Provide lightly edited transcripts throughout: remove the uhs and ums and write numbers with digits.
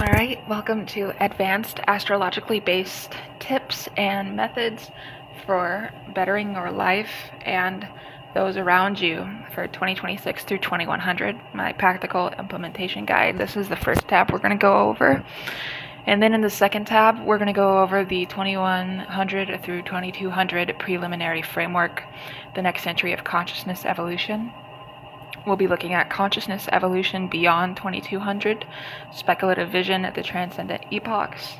Alright, welcome to advanced astrologically based tips and methods for bettering your life and those around you for 2026 through 2100, my practical implementation guide. This is the first tab we're going to go over. And then in the second tab, we're going to go over the 2100 through 2200 preliminary framework, the next century of consciousness evolution. We'll be looking at consciousness evolution beyond 2200, speculative vision at the transcendent epochs,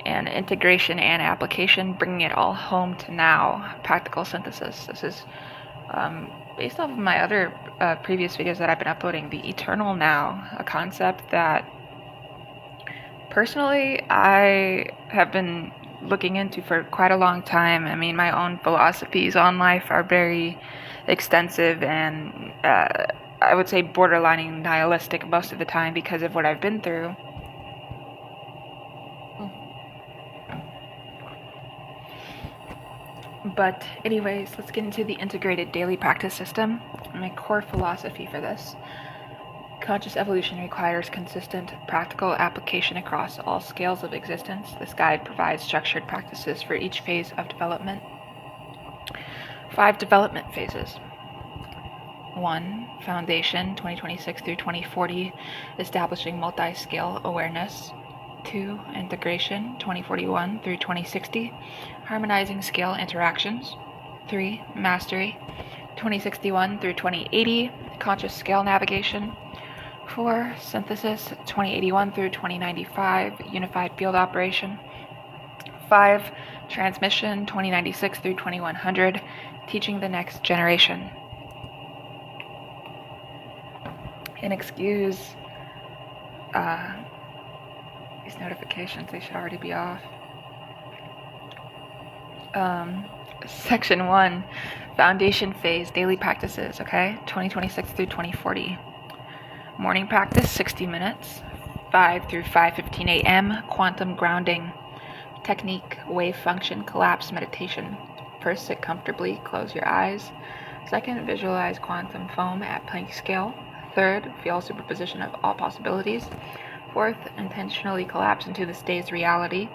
and integration and application, bringing it all home to now, practical synthesis. This is based off of my other previous videos that I've been uploading, the eternal now, a concept that personally I have been looking into for quite a long time. I mean, my own philosophies on life are very extensive and I would say borderlining nihilistic most of the time because of what I've been through. But anyways, let's get into the integrated daily practice system. My core philosophy for this. Conscious evolution requires consistent, practical application across all scales of existence. This guide provides structured practices for each phase of development. 5 development phases. 1. Foundation, 2026 through 2040, establishing multi-scale awareness. 2. Integration, 2041 through 2060, harmonizing scale interactions. 3. Mastery, 2061 through 2080, conscious scale navigation. 4. Synthesis, 2081 through 2095, unified field operation. 5. Transmission, 2096 through 2100, teaching the next generation. And excuse these notifications, they should already be off. Section 1, Foundation Phase, Daily Practices, okay? 2026 through 2040. Morning practice, 60 minutes, 5 through 5:15 a.m., quantum grounding. Technique, wave function, collapse meditation. First, sit comfortably, close your eyes. Second, visualize quantum foam at Planck scale. Third, feel superposition of all possibilities. Fourth, intentionally collapse into this day's reality.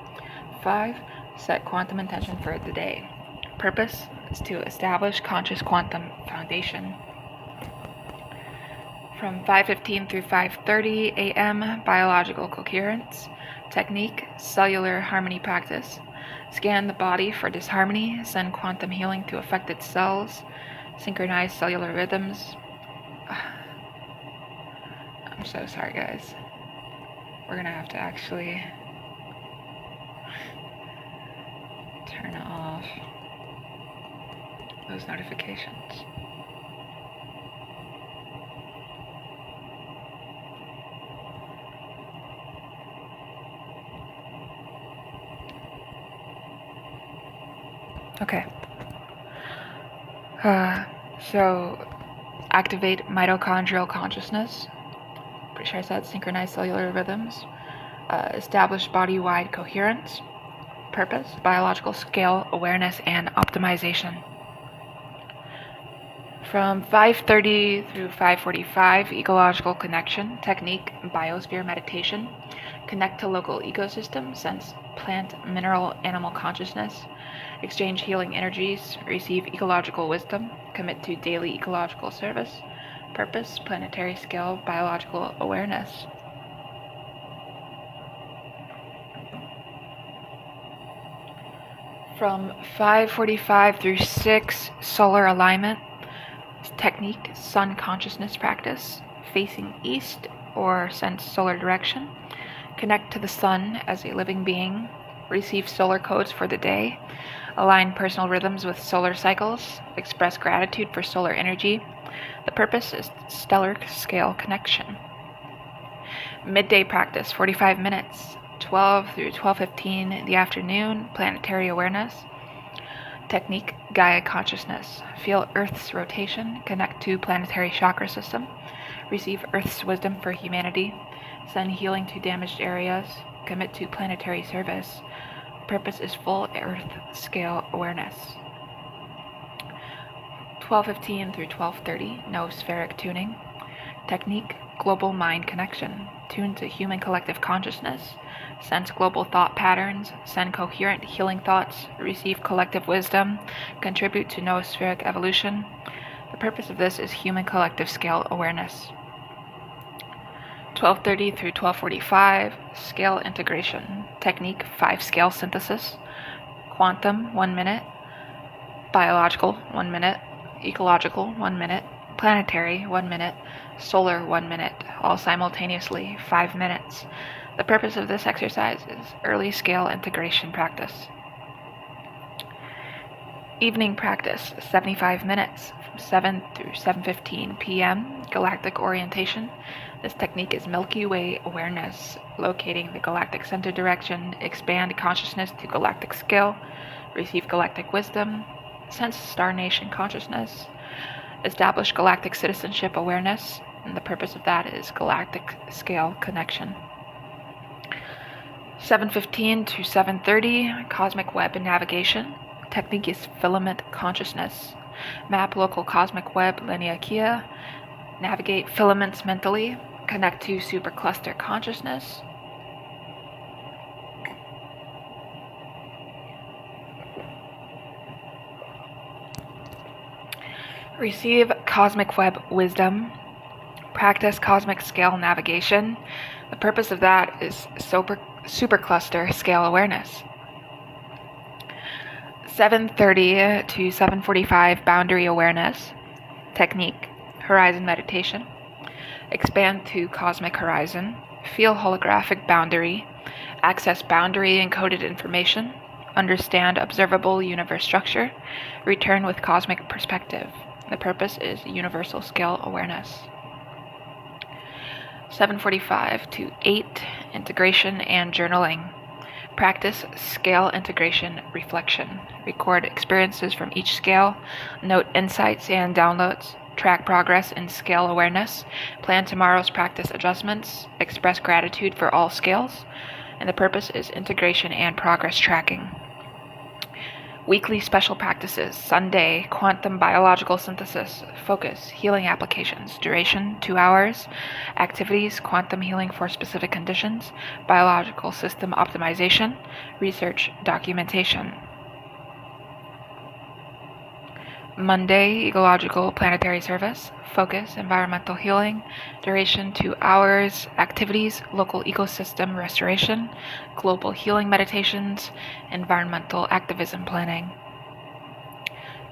5, set quantum intention for the day. Purpose is to establish conscious quantum foundation. From 5:15 through 5:30 a.m., biological coherence. Technique, cellular harmony practice. Scan the body for disharmony, send quantum healing to affected cells, synchronize cellular rhythms. I'm so sorry, guys. We're gonna have to actually turn off those notifications. Okay. So activate mitochondrial consciousness. Pretty sure I said synchronize cellular rhythms. Establish body-wide coherence. Purpose, biological scale awareness and optimization. From 5:30 through 5:45, ecological connection. Technique, biosphere meditation. Connect to local ecosystem, sense plant, mineral, animal consciousness. Exchange healing energies, receive ecological wisdom, commit to daily ecological service. Purpose, planetary scale, biological awareness. From 5:45 through 6, solar alignment. Technique, sun consciousness practice, facing east or sense solar direction. Connect to the sun as a living being. Receive solar codes for the day. Align personal rhythms with solar cycles. Express gratitude for solar energy. The purpose is stellar scale connection. Midday practice, 45 minutes, 12 through 12:15 in the afternoon, planetary awareness. Technique, Gaia consciousness. Feel Earth's rotation. Connect to planetary chakra system. Receive Earth's wisdom for humanity. Send healing to damaged areas. Commit to planetary service. Purpose is full Earth scale awareness. 12:15 through 12:30, no spheric tuning. Technique, global mind connection, tune to human collective consciousness, sense global thought patterns, send coherent healing thoughts, receive collective wisdom, contribute to noospheric evolution. The purpose of this is human collective scale awareness. 12:30 through 12:45, scale integration, technique 5-scale synthesis, quantum 1 minute, biological 1 minute, ecological 1 minute, planetary 1 minute, solar 1 minute, all simultaneously 5 minutes. The purpose of this exercise is early scale integration practice. Evening practice, 75 minutes, from 7 through 7:15 p.m., galactic orientation. This technique is Milky Way awareness, locating the galactic center direction, expand consciousness to galactic scale, receive galactic wisdom, sense star nation consciousness, establish galactic citizenship awareness, and the purpose of that is galactic scale connection. 7:15 to 7:30, cosmic web and navigation. Technique is filament consciousness. Map local cosmic web lineakia, navigate filaments mentally, connect to supercluster consciousness. Receive cosmic web wisdom. Practice cosmic scale navigation. The purpose of that is supercluster scale awareness. 7:30 to 7:45, boundary awareness. Technique, horizon meditation. Expand to cosmic horizon. Feel holographic boundary. Access boundary encoded information. Understand observable universe structure. Return with cosmic perspective. The purpose is universal scale awareness. 7:45 to 8, integration and journaling. Practice scale integration reflection. Record experiences from each scale. Note insights and downloads. Track progress in scale awareness. Plan tomorrow's practice adjustments. Express gratitude for all scales. And the purpose is integration and progress tracking. Weekly special practices. Sunday, quantum biological synthesis, focus, healing applications, duration 2 hours, activities, quantum healing for specific conditions, biological system optimization, research, documentation. Monday, ecological planetary service, focus, environmental healing, duration 2 hours, activities, local ecosystem restoration, global healing meditations, environmental activism planning.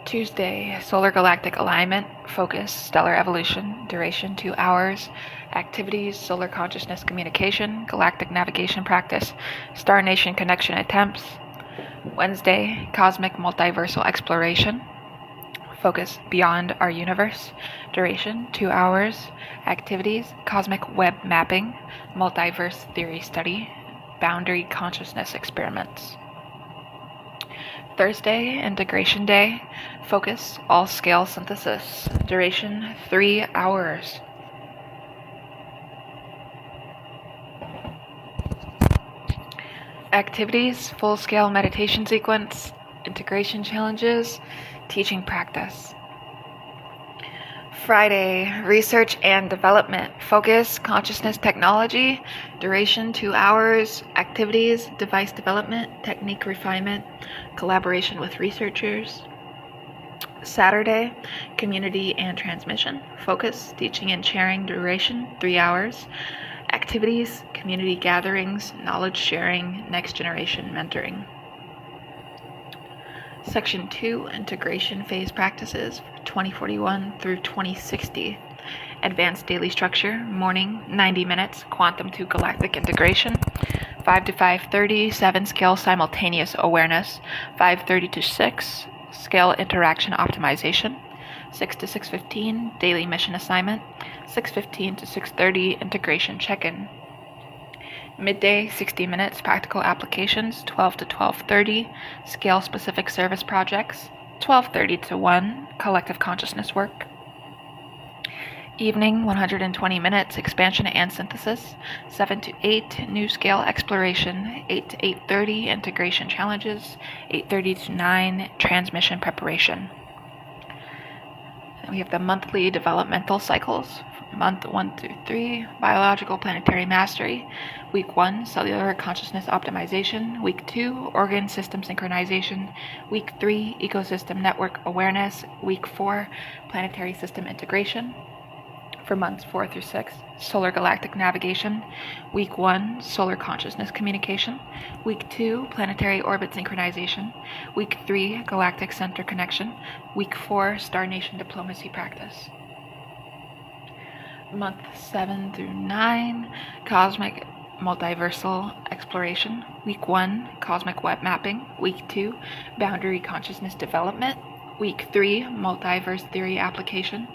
Tuesday, solar galactic alignment, focus, stellar evolution, duration 2 hours, activities, solar consciousness communication, galactic navigation practice, star nation connection attempts. Wednesday, cosmic multiversal exploration, focus, beyond our universe, duration 2 hours, activities, cosmic web mapping, multiverse theory study, boundary consciousness experiments. Thursday, integration day, focus, all scale synthesis, duration 3 hours. Activities, full scale meditation sequence, integration challenges, teaching practice. Friday, research and development, focus, consciousness technology, duration 2 hours, activities, device development, technique refinement, collaboration with researchers. Saturday, community and transmission, focus, teaching and sharing, duration 3 hours, activities, community gatherings, knowledge sharing, next generation mentoring. Section 2, integration phase practices, 2041 through 2060. Advanced daily structure, morning, 90 minutes, quantum to galactic integration. 5 to 5:30, 7 scale simultaneous awareness. 5:30 to 6, scale interaction optimization. 6 to 6:15, daily mission assignment. 6:15 to 6:30, integration check-in. Midday, 60 minutes, practical applications, 12 to 12:30, scale-specific service projects, 12:30 to 1, collective consciousness work. Evening, 120 minutes, expansion and synthesis, 7 to 8, new scale exploration, 8 to 8:30, integration challenges, 8:30 to 9, transmission preparation. And we have the monthly developmental cycles Month 1 through 3, Biological Planetary Mastery. Week 1, Cellular Consciousness Optimization. Week 2, Organ System Synchronization. Week 3, Ecosystem Network Awareness. Week 4, Planetary System Integration. For months 4 through 6, Solar Galactic Navigation. Week 1, Solar Consciousness Communication. Week 2, Planetary Orbit Synchronization. Week 3, Galactic Center Connection. Week 4, Star Nation Diplomacy Practice. Month 7 through 9, Cosmic Multiversal Exploration. Week 1, Cosmic Web Mapping. Week 2, Boundary Consciousness Development. Week 3, Multiverse Theory Application.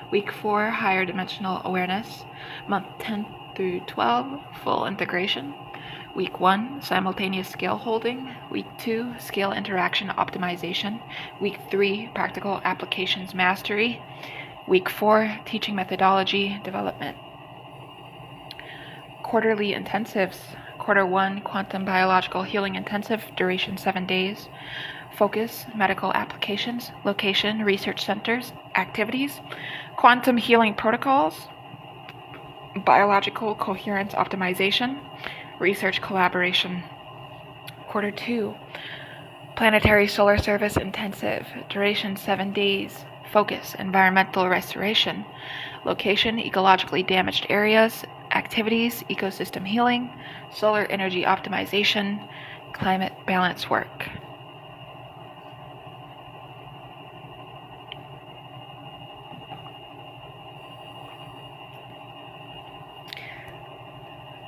Week 4, Higher Dimensional Awareness. Month 10 through 12, Full Integration. Week 1, Simultaneous Scale Holding. Week 2, Scale Interaction Optimization. Week 3, Practical Applications Mastery. Week 4, Teaching Methodology Development. Quarterly Intensives. Quarter 1, Quantum Biological Healing Intensive, duration 7 days. Focus, medical applications, location, research centers, activities, quantum healing protocols, biological coherence optimization, research collaboration. Quarter 2, Planetary Solar Service Intensive, duration 7 days. Focus, environmental restoration, location, ecologically damaged areas, activities, ecosystem healing, solar energy optimization, climate balance work.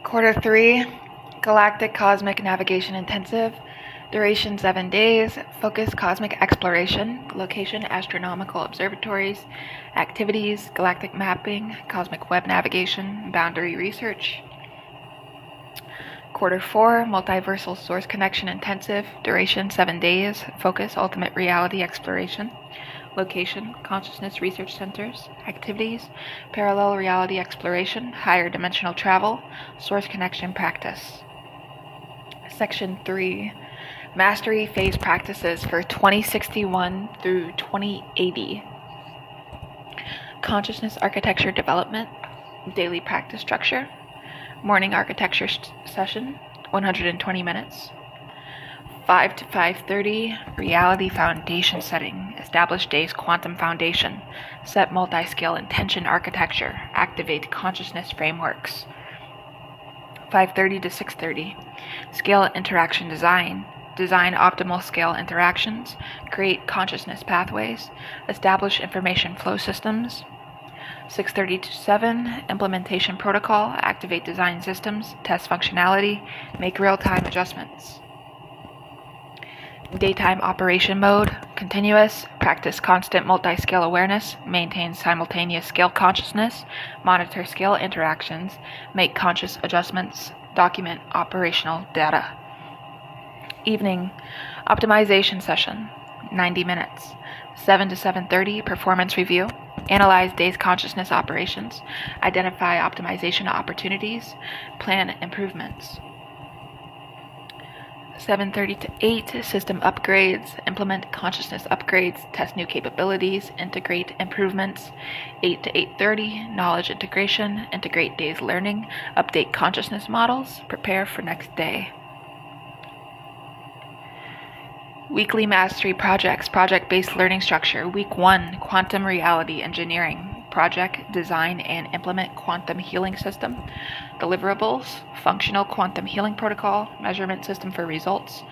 Quarter 3, Galactic Cosmic Navigation Intensive, duration 7 days. Focus, cosmic exploration, location, astronomical observatories, activities, galactic mapping, cosmic web navigation, boundary research. Quarter 4, Multiversal Source Connection Intensive, duration 7 days. Focus, ultimate reality exploration, location, consciousness research centers, activities, parallel reality exploration, higher dimensional travel, source connection practice. Section 3, Mastery Phase Practices for 2061 through 2080. Consciousness Architecture Development, Daily Practice Structure, Morning Architecture Session, 120 minutes. 5 to 5:30, Reality Foundation Setting, Establish Day's Quantum Foundation, Set Multi-Scale Intention Architecture, Activate Consciousness Frameworks. 5:30 to 6:30, Scale Interaction Design, Design Optimal Scale Interactions, Create Consciousness Pathways, Establish Information Flow Systems. 6:30 to 7, Implementation Protocol, Activate Design Systems, Test Functionality, Make Real-Time Adjustments. Daytime Operation Mode, Continuous, Practice Constant Multi-Scale Awareness, Maintain Simultaneous Scale Consciousness, Monitor Scale Interactions, Make Conscious Adjustments, Document Operational Data. Evening Optimization Session, 90 minutes. 7 to 7:30, Performance Review, Analyze Day's Consciousness Operations, Identify Optimization Opportunities, Plan Improvements. 7:30 to 8, System Upgrades, Implement Consciousness Upgrades, Test New Capabilities, Integrate Improvements. 8 to 8:30, Knowledge Integration, Integrate Day's Learning, Update Consciousness Models, Prepare for Next Day. Weekly Mastery Projects, Project-Based Learning Structure. Week 1, Quantum Reality Engineering, Project, Design, and Implement Quantum Healing System. Deliverables, Functional Quantum Healing Protocol, Measurement System for Results,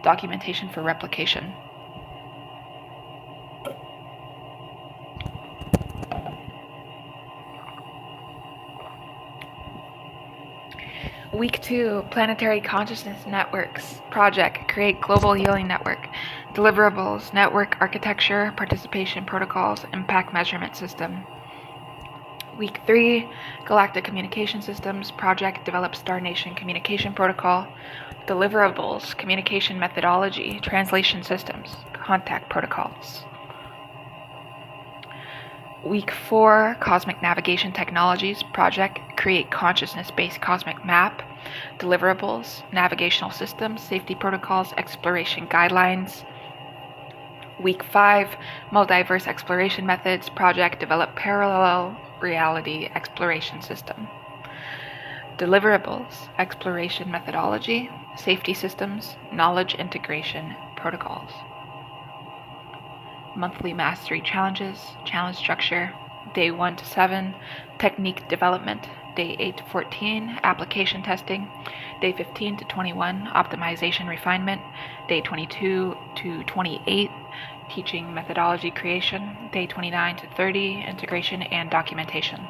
Documentation for Replication. Week 2, Planetary Consciousness Networks, Project, Create Global Healing Network, Deliverables, Network Architecture, Participation Protocols, Impact Measurement System. Week 3, Galactic Communication Systems, Project, Develop Star Nation Communication Protocol, Deliverables, Communication Methodology, Translation Systems, Contact Protocols. Week 4, Cosmic Navigation Technologies, Project, Create Consciousness-Based Cosmic Map, Deliverables, Navigational Systems, Safety Protocols, Exploration Guidelines. Week 5, Multiverse Exploration Methods, Project, Develop Parallel reality exploration system. Deliverables, exploration methodology, safety systems, knowledge integration protocols. Monthly mastery challenges, challenge structure, day 1 to 7, technique development, day 8 to 14, application testing, day 15 to 21, optimization refinement, day 22 to 28, teaching methodology creation, day 29 to 30, integration and documentation.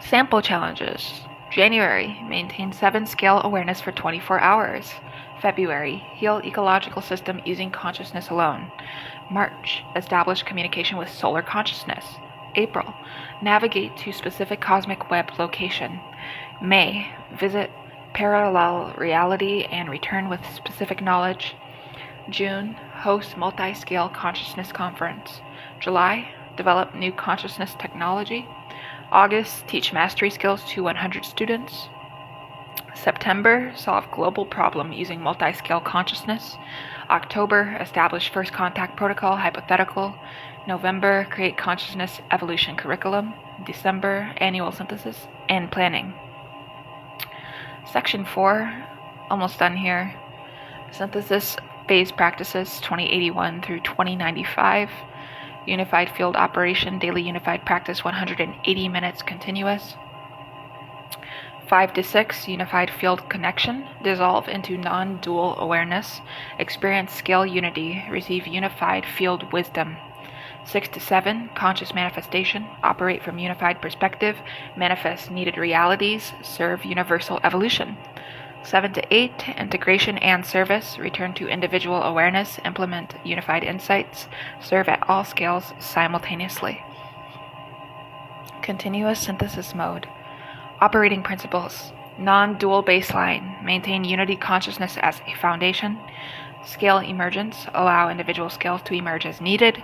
Sample challenges. January, maintain 7 scale awareness for 24 hours. February, heal ecological system using consciousness alone. March, establish communication with solar consciousness. April, navigate to specific cosmic web location. May, visit parallel reality and return with specific knowledge. June, host multi-scale consciousness conference. July, develop new consciousness technology. August, teach mastery skills to 100 students. September, solve global problem using multi-scale consciousness. October, establish first contact protocol hypothetical. November, create consciousness evolution curriculum. December, annual synthesis and planning. Section 4, almost done here. Synthesis phase practices 2081 through 2095. Unified field operation, daily unified practice 180 minutes continuous. 5 to 6, unified field connection, dissolve into non-dual awareness, experience scale unity, receive unified field wisdom. 6 to 7, conscious manifestation, operate from unified perspective, manifest needed realities, serve universal evolution. 7 to 8, integration and service, return to individual awareness, implement unified insights, serve at all scales simultaneously. Continuous synthesis mode. Operating principles. Non-dual baseline. Maintain unity consciousness as a foundation. Scale emergence. Allow individual scales to emerge as needed.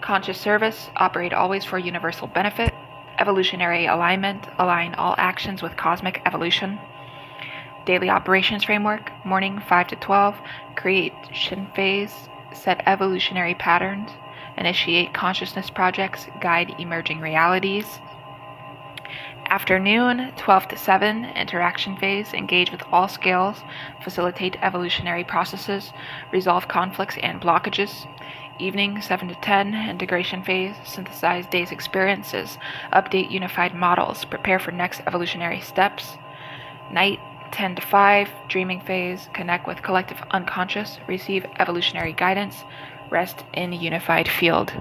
Conscious service. Operate always for universal benefit. Evolutionary alignment. Align all actions with cosmic evolution. Daily operations framework. Morning 5 to 12. Creation phase. Set evolutionary patterns. Initiate consciousness projects. Guide emerging realities. Afternoon, 12 to 7, interaction phase, engage with all scales, facilitate evolutionary processes, resolve conflicts and blockages. Evening, 7 to 10, integration phase, synthesize day's experiences, update unified models, prepare for next evolutionary steps. Night, 10 to 5, dreaming phase, connect with collective unconscious, receive evolutionary guidance, rest in unified field.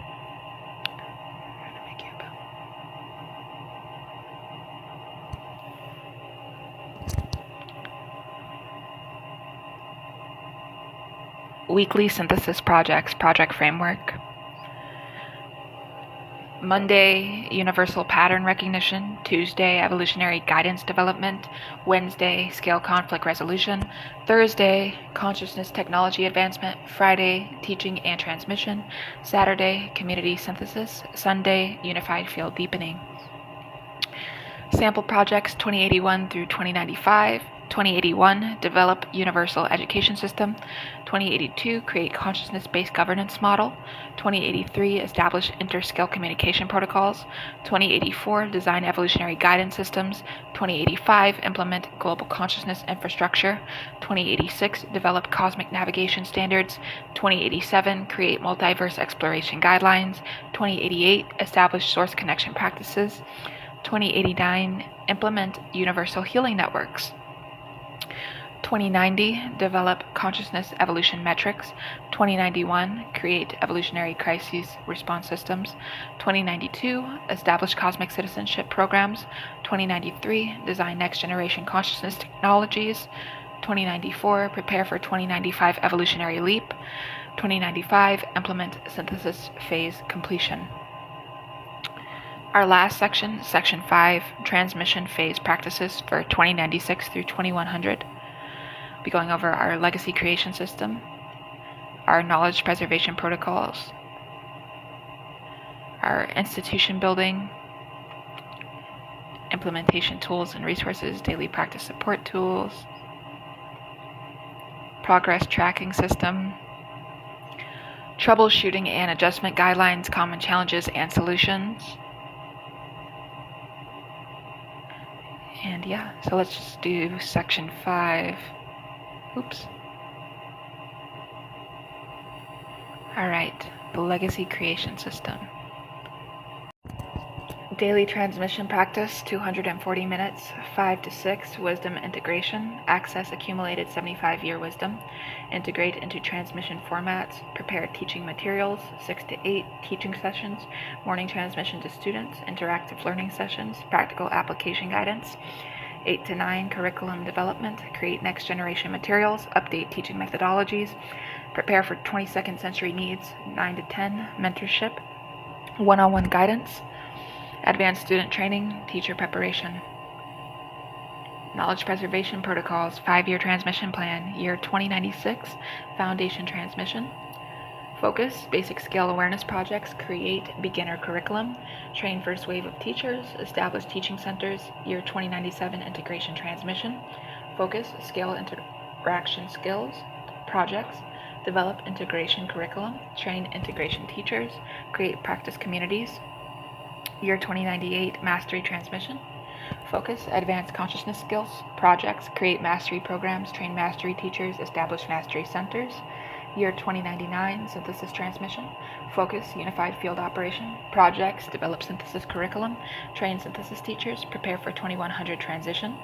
Weekly synthesis projects, project framework. Monday, universal pattern recognition. Tuesday, evolutionary guidance development. Wednesday, scale conflict resolution. Thursday, consciousness technology advancement. Friday, teaching and transmission. Saturday, community synthesis. Sunday, unified field deepening. Sample projects 2081 through 2095. 2081, develop universal education system. 2082, create consciousness-based governance model. 2083, establish inter-scale communication protocols. 2084, design evolutionary guidance systems. 2085, implement global consciousness infrastructure. 2086, develop cosmic navigation standards. 2087, create multiverse exploration guidelines. 2088, establish source connection practices. 2089, implement universal healing networks. 2090, develop consciousness evolution metrics. 2091, create evolutionary crises response systems. 2092, establish cosmic citizenship programs. 2093, design next generation consciousness technologies. 2094, prepare for 2095 evolutionary leap. 2095, implement synthesis phase completion. Our last section, section 5, transmission phase practices for 2096 through 2100. Be going over our legacy creation system, our knowledge preservation protocols, our institution building, implementation tools and resources, daily practice support tools, progress tracking system, troubleshooting and adjustment guidelines, common challenges and solutions, And yeah, so let's just do section 5. Oops. Alright, the legacy creation system. Daily transmission practice, 240 minutes, 5 to 6, wisdom integration, access accumulated 75-year wisdom, integrate into transmission formats, prepare teaching materials, 6 to 8, teaching sessions, morning transmission to students, interactive learning sessions, practical application guidance, 8 to 9, curriculum development, create next generation materials, update teaching methodologies, prepare for 22nd century needs, 9 to 10, mentorship, one-on-one guidance, advanced student training, teacher preparation. Knowledge preservation protocols, 5-year transmission plan, year 2096, foundation transmission. Focus, basic scale awareness projects, create beginner curriculum, train first wave of teachers, establish teaching centers, year 2097 integration transmission. Focus, scale interaction skills, projects, develop integration curriculum, train integration teachers, create practice communities, year 2098 mastery transmission. Focus, advanced consciousness skills, projects, create mastery programs, train mastery teachers, establish mastery centers, year 2099 synthesis transmission. Focus, unified field operation, projects, develop synthesis curriculum, train synthesis teachers, prepare for 2100 transition,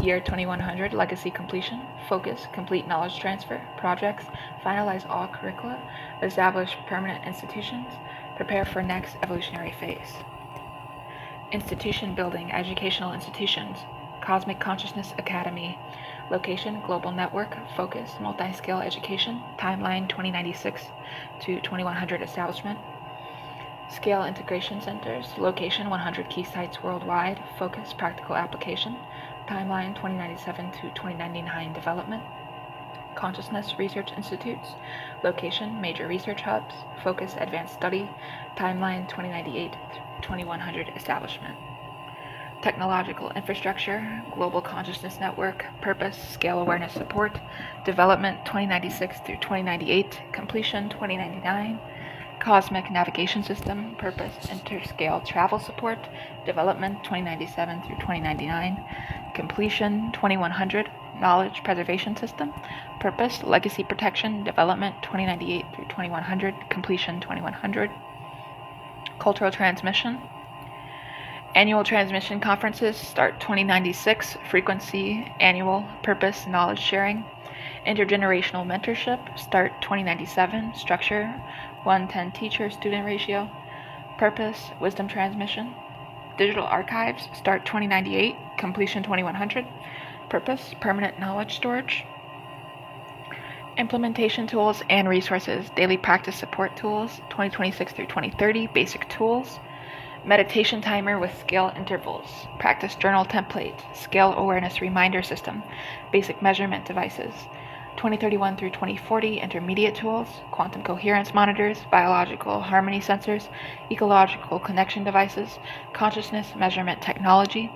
year 2100 legacy completion. Focus, complete knowledge transfer, projects, finalize all curricula, establish permanent institutions, prepare for next evolutionary phase. Institution building, educational institutions, Cosmic Consciousness Academy, location, global network, focus, multi-scale education, timeline 2096 to 2100 establishment, scale integration centers, location 100 key sites worldwide, focus, practical application, timeline 2097 to 2099 development, Consciousness Research Institutes, location, major research hubs, focus, advanced study, timeline 2098 to 2100 establishment. Technological infrastructure, global consciousness network, purpose, scale awareness support, development 2096 through 2098, completion 2099, cosmic navigation system, purpose, interscale travel support, development 2097 through 2099, completion 2100, knowledge preservation system, purpose, legacy protection, development 2098 through 2100, completion 2100, cultural transmission, annual transmission conferences start 2096, frequency, annual, purpose, knowledge sharing, intergenerational mentorship start 2097, structure, 1:10 teacher-student ratio, purpose, wisdom transmission, digital archives start 2098, completion 2100, purpose, permanent knowledge storage, implementation tools and resources, daily practice support tools 2026 through 2030, basic tools, meditation timer with scale intervals, practice journal template, scale awareness reminder system, basic measurement devices, 2031 through 2040 intermediate tools, quantum coherence monitors, biological harmony sensors, ecological connection devices, consciousness measurement technology,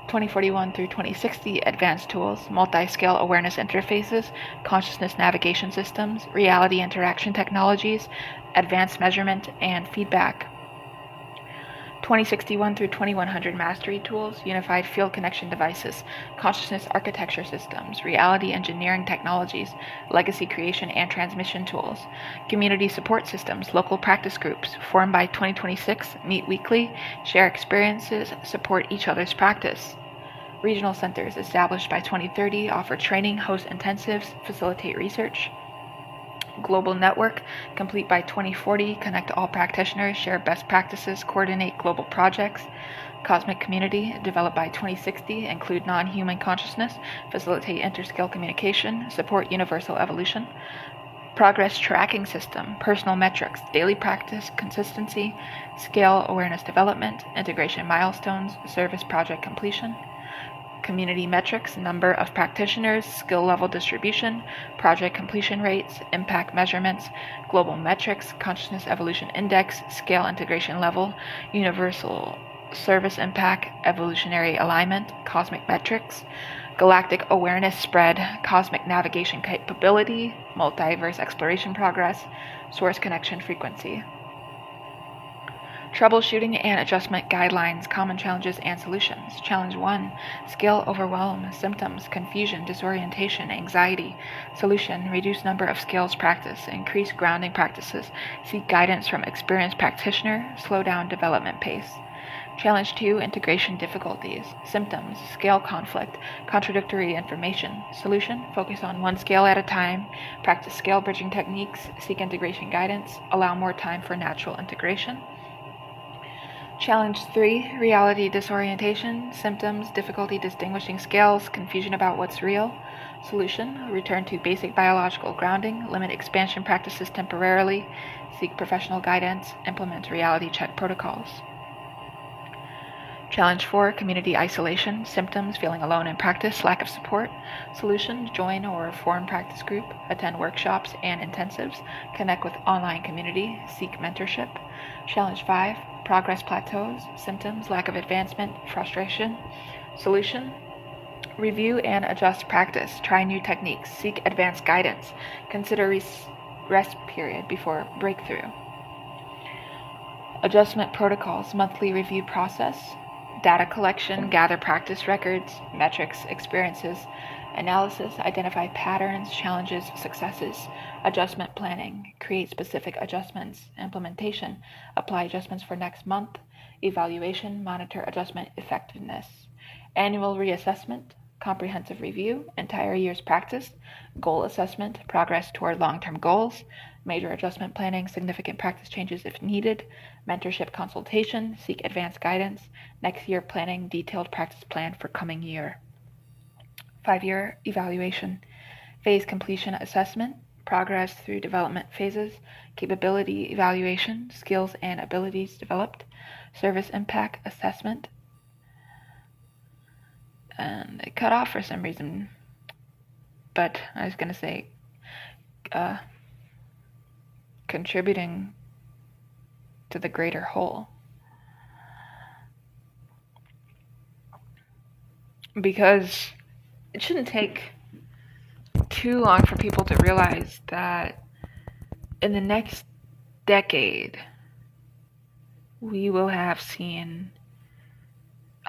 2041 through 2060 advanced tools, multi-scale awareness interfaces, consciousness navigation systems, reality interaction technologies, advanced measurement and feedback. 2061 through 2100 mastery tools, unified field connection devices, consciousness architecture systems, reality engineering technologies, legacy creation and transmission tools, community support systems, local practice groups, formed by 2026, meet weekly, share experiences, support each other's practice. Regional centers established by 2030 offer training, host intensives, facilitate research. Global network, complete by 2040, connect all practitioners, share best practices, coordinate global projects. Cosmic community, developed by 2060, include non-human consciousness, facilitate interscale communication, support universal evolution. Progress tracking system, personal metrics, daily practice, consistency, scale awareness development, integration milestones, service project completion. Community metrics, number of practitioners, skill level distribution, project completion rates, impact measurements, global metrics, consciousness evolution index, scale integration level, universal service impact, evolutionary alignment, cosmic metrics, galactic awareness spread, cosmic navigation capability, multiverse exploration progress, source connection frequency. Troubleshooting and adjustment guidelines, common challenges and solutions. Challenge 1, scale overwhelm, symptoms, confusion, disorientation, anxiety. Solution, reduce number of scales practice, increase grounding practices, seek guidance from experienced practitioner, slow down development pace. Challenge 2, integration difficulties. Symptoms, scale conflict, contradictory information. Solution, focus on one scale at a time, practice scale bridging techniques, seek integration guidance, allow more time for natural integration. Challenge 3, reality disorientation, symptoms, difficulty distinguishing scales, confusion about what's real. Solution, return to basic biological grounding, limit expansion practices temporarily, seek professional guidance, implement reality check protocols. Challenge 4, community isolation, symptoms, feeling alone in practice, lack of support. Solution, join or form practice group, attend workshops and intensives, connect with online community, seek mentorship. Challenge 5, progress plateaus, symptoms, lack of advancement, frustration. Solution, review and adjust practice, try new techniques, seek advanced guidance, consider rest period before breakthrough. Adjustment protocols, monthly review process, data collection, gather practice records, metrics, experiences, analysis, identify patterns, challenges, successes, adjustment planning, create specific adjustments, implementation, apply adjustments for next month, evaluation, monitor adjustment effectiveness, annual reassessment, comprehensive review, entire year's practice, goal assessment, progress toward long-term goals, major adjustment planning, significant practice changes if needed, mentorship consultation, seek advanced guidance, next year planning, detailed practice plan for coming year. 5-year evaluation, phase completion assessment, progress through development phases, capability evaluation, skills and abilities developed, service impact assessment, and it cut off for some reason, but I was going to say contributing to the greater whole. Because it shouldn't take too long for people to realize that in the next decade, we will have seen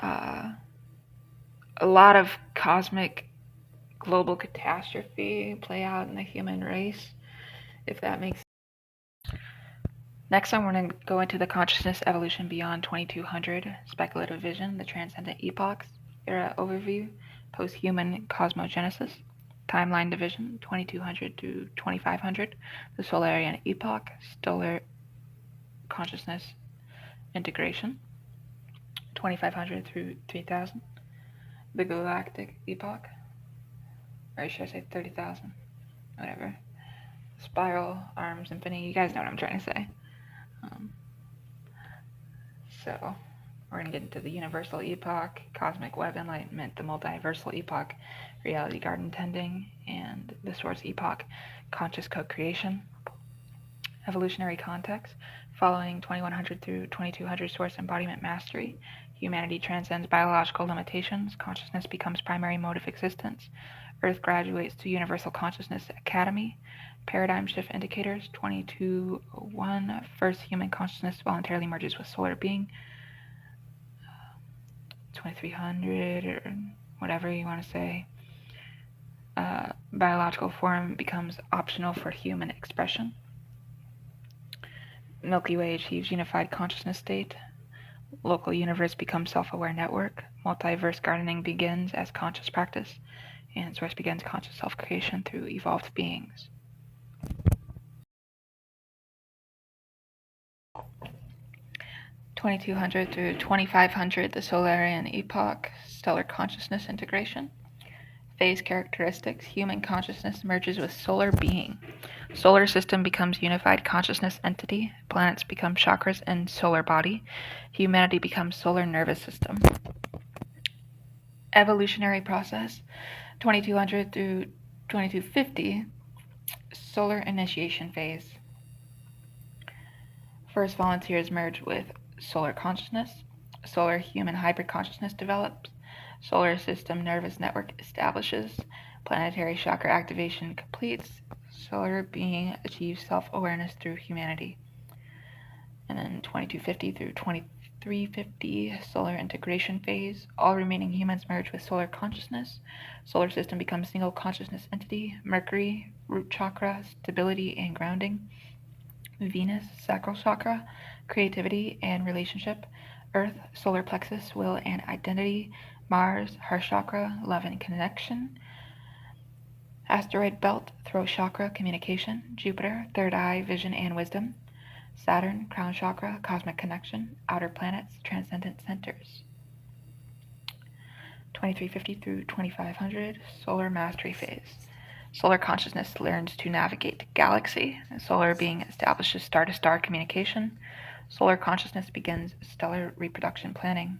a lot of cosmic global catastrophe play out in the human race, if that makes sense. Next, I'm going to go into the consciousness evolution beyond 2200, speculative vision, the transcendent epochs, era overview, post-human cosmogenesis, timeline division, 2200 to 2500, the Solarian epoch, stellar consciousness integration, 2500 through 3000, the galactic epoch, or should I say 30,000, whatever, spiral, arms, infinity, you guys know what I'm trying to say. So we're going to get into the universal epoch, cosmic web enlightenment, the multiversal epoch, reality garden tending, and the source epoch, conscious co-creation. Evolutionary context, following 2100 through 2200 source embodiment mastery, humanity transcends biological limitations, consciousness becomes primary mode of existence, Earth graduates to universal consciousness academy, paradigm shift indicators, 2201, first human consciousness voluntarily merges with solar being, 2300 or whatever you want to say, biological form becomes optional for human expression. Milky Way achieves unified consciousness state. Local universe becomes self-aware network. Multiverse gardening begins as conscious practice. And source begins conscious self-creation through evolved beings. (2200 through 2500), the Solarian epoch, stellar consciousness integration. Phase characteristics, human consciousness merges with solar being. Solar system becomes unified consciousness entity. Planets become chakras and solar body. Humanity becomes solar nervous system. Evolutionary process, 2200 through 2250, solar initiation phase. First volunteers merge with solar consciousness. Solar human hybrid consciousness develops. Solar system nervous network establishes. Planetary chakra activation completes. Solar being achieves self-awareness through humanity. And then 2250 through 2350, solar integration phase. All remaining humans merge with solar consciousness. Solar system becomes single consciousness entity. Mercury, root chakra, stability and grounding. Venus, sacral chakra, creativity and relationship. Earth, solar plexus, will and identity. Mars, heart chakra, love and connection. Asteroid belt, throat chakra, communication. Jupiter, third eye, vision and wisdom. Saturn, crown chakra, cosmic connection. Outer planets, transcendent centers. 2350 through 2500, solar mastery phase. Solar consciousness learns to navigate the galaxy. Solar being establishes star-to-star communication. Solar consciousness begins stellar reproduction planning.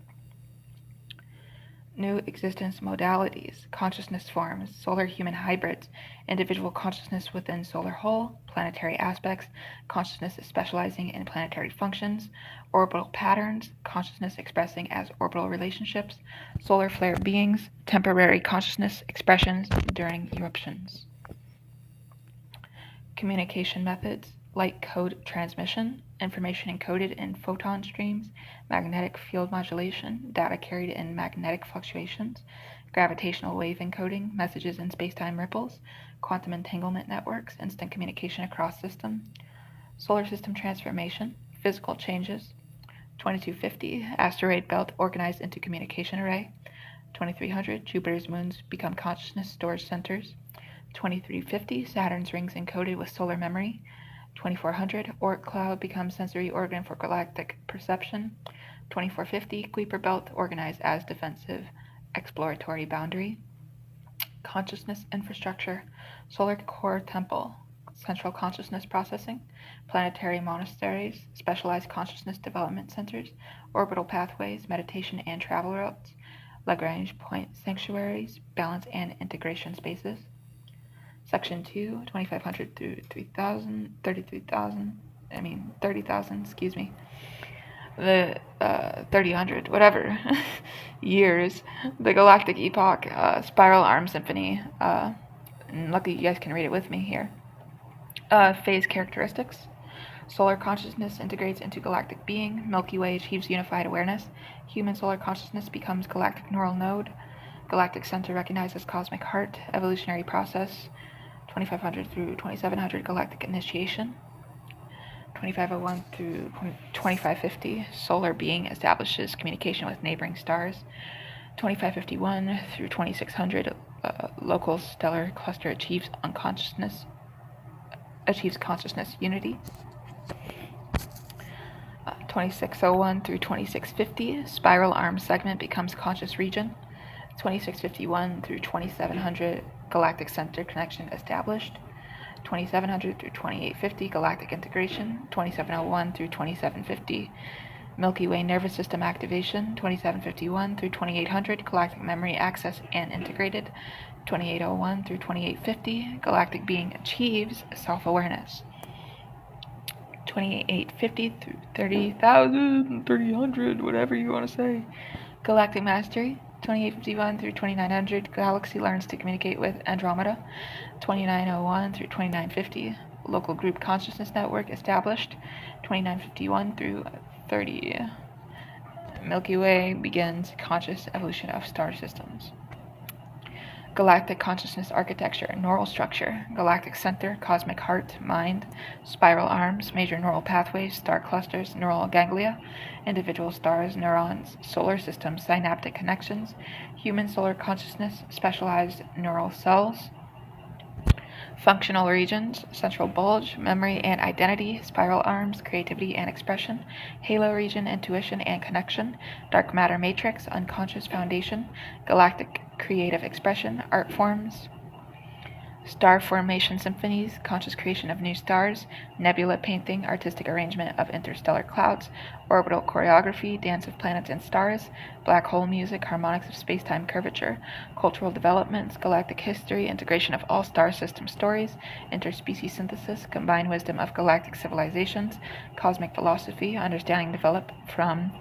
New existence modalities, consciousness forms, solar human hybrids, individual consciousness within solar whole, planetary aspects, consciousness specializing in planetary functions, orbital patterns, consciousness expressing as orbital relationships, solar flare beings, temporary consciousness expressions during eruptions. Communication methods, light code transmission, information encoded in photon streams, magnetic field modulation, data carried in magnetic fluctuations, gravitational wave encoding, messages in spacetime ripples, quantum entanglement networks, instant communication across system, solar system transformation, physical changes, 2250, asteroid belt organized into communication array, 2300, Jupiter's moons become consciousness storage centers, 2350, Saturn's rings encoded with solar memory. 2400, Oort cloud becomes sensory organ for galactic perception. 2450, Kuiper belt organized as defensive exploratory boundary. Consciousness infrastructure, solar core temple, central consciousness processing, planetary monasteries, specialized consciousness development centers, orbital pathways, meditation and travel routes, Lagrange point sanctuaries, balance and integration spaces. Section 2, 2500 through 30,000, excuse me. The 3000, whatever, years, the galactic epoch, spiral arm symphony. And luckily you guys can read it with me here. Phase characteristics. Solar consciousness integrates into galactic being. Milky Way achieves unified awareness. Human solar consciousness becomes galactic neural node. Galactic center recognizes cosmic heart. Evolutionary process. 2500 through 2700, galactic initiation. 2501 through 2550, solar being establishes communication with neighboring stars. 2551 through 2600, local stellar cluster achieves consciousness unity. 2601 through 2650, spiral arm segment becomes conscious region. 2651 through 2700, galactic center connection established. 2700 through 2850, galactic integration. 2701 through 2750, Milky Way nervous system activation. 2751 through 2800, galactic memory access and integrated. 2801 through 2850, galactic being achieves self-awareness. 2850 through 30,000, 3000, whatever you want to say, galactic mastery. 2851 through 2900, galaxy learns to communicate with Andromeda. 2901 through 2950, local group consciousness network established. 2951 through 30, Milky Way begins conscious evolution of star systems. Galactic consciousness architecture, neural structure, galactic center, cosmic heart, mind, spiral arms, major neural pathways, star clusters, neural ganglia, individual stars, neurons, solar system, synaptic connections, human solar consciousness, specialized neural cells, functional regions, central bulge, memory and identity, spiral arms, creativity and expression, halo region, intuition and connection, dark matter matrix, unconscious foundation, galactic creative expression, art forms, star formation symphonies, conscious creation of new stars, nebula painting, artistic arrangement of interstellar clouds, orbital choreography, dance of planets and stars, black hole music, harmonics of space-time curvature, cultural developments, galactic history, integration of all star system stories, interspecies synthesis, combined wisdom of galactic civilizations, cosmic philosophy, understanding developed from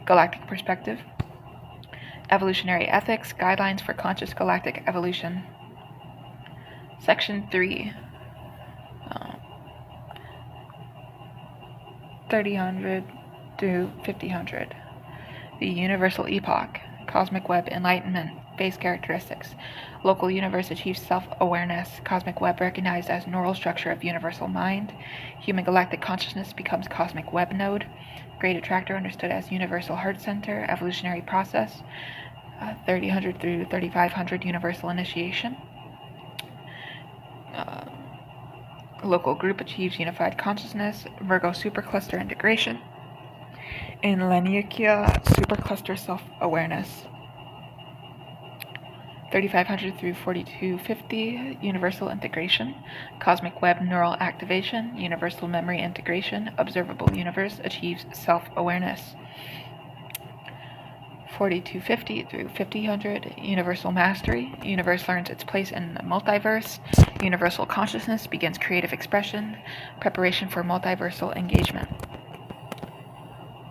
galactic perspective, evolutionary ethics, guidelines for conscious galactic evolution. Section 3. 2350 through 2700, galactic 3000 through 5000. The universal epoch, cosmic web enlightenment, base characteristics. Local universe achieves self-awareness. Cosmic web recognized as neural structure of universal mind. Human galactic consciousness becomes cosmic web node. Great attractor understood as universal heart center. Evolutionary process. 3000 through 3500 universal initiation. Local group achieves unified consciousness. Virgo supercluster integration. In Laniakia supercluster self-awareness. 3500 through 4250, universal integration, cosmic web neural activation, universal memory integration, observable universe achieves self-awareness. 4250 through 5000, universal mastery, universe learns its place in the multiverse, universal consciousness begins creative expression, preparation for multiversal engagement.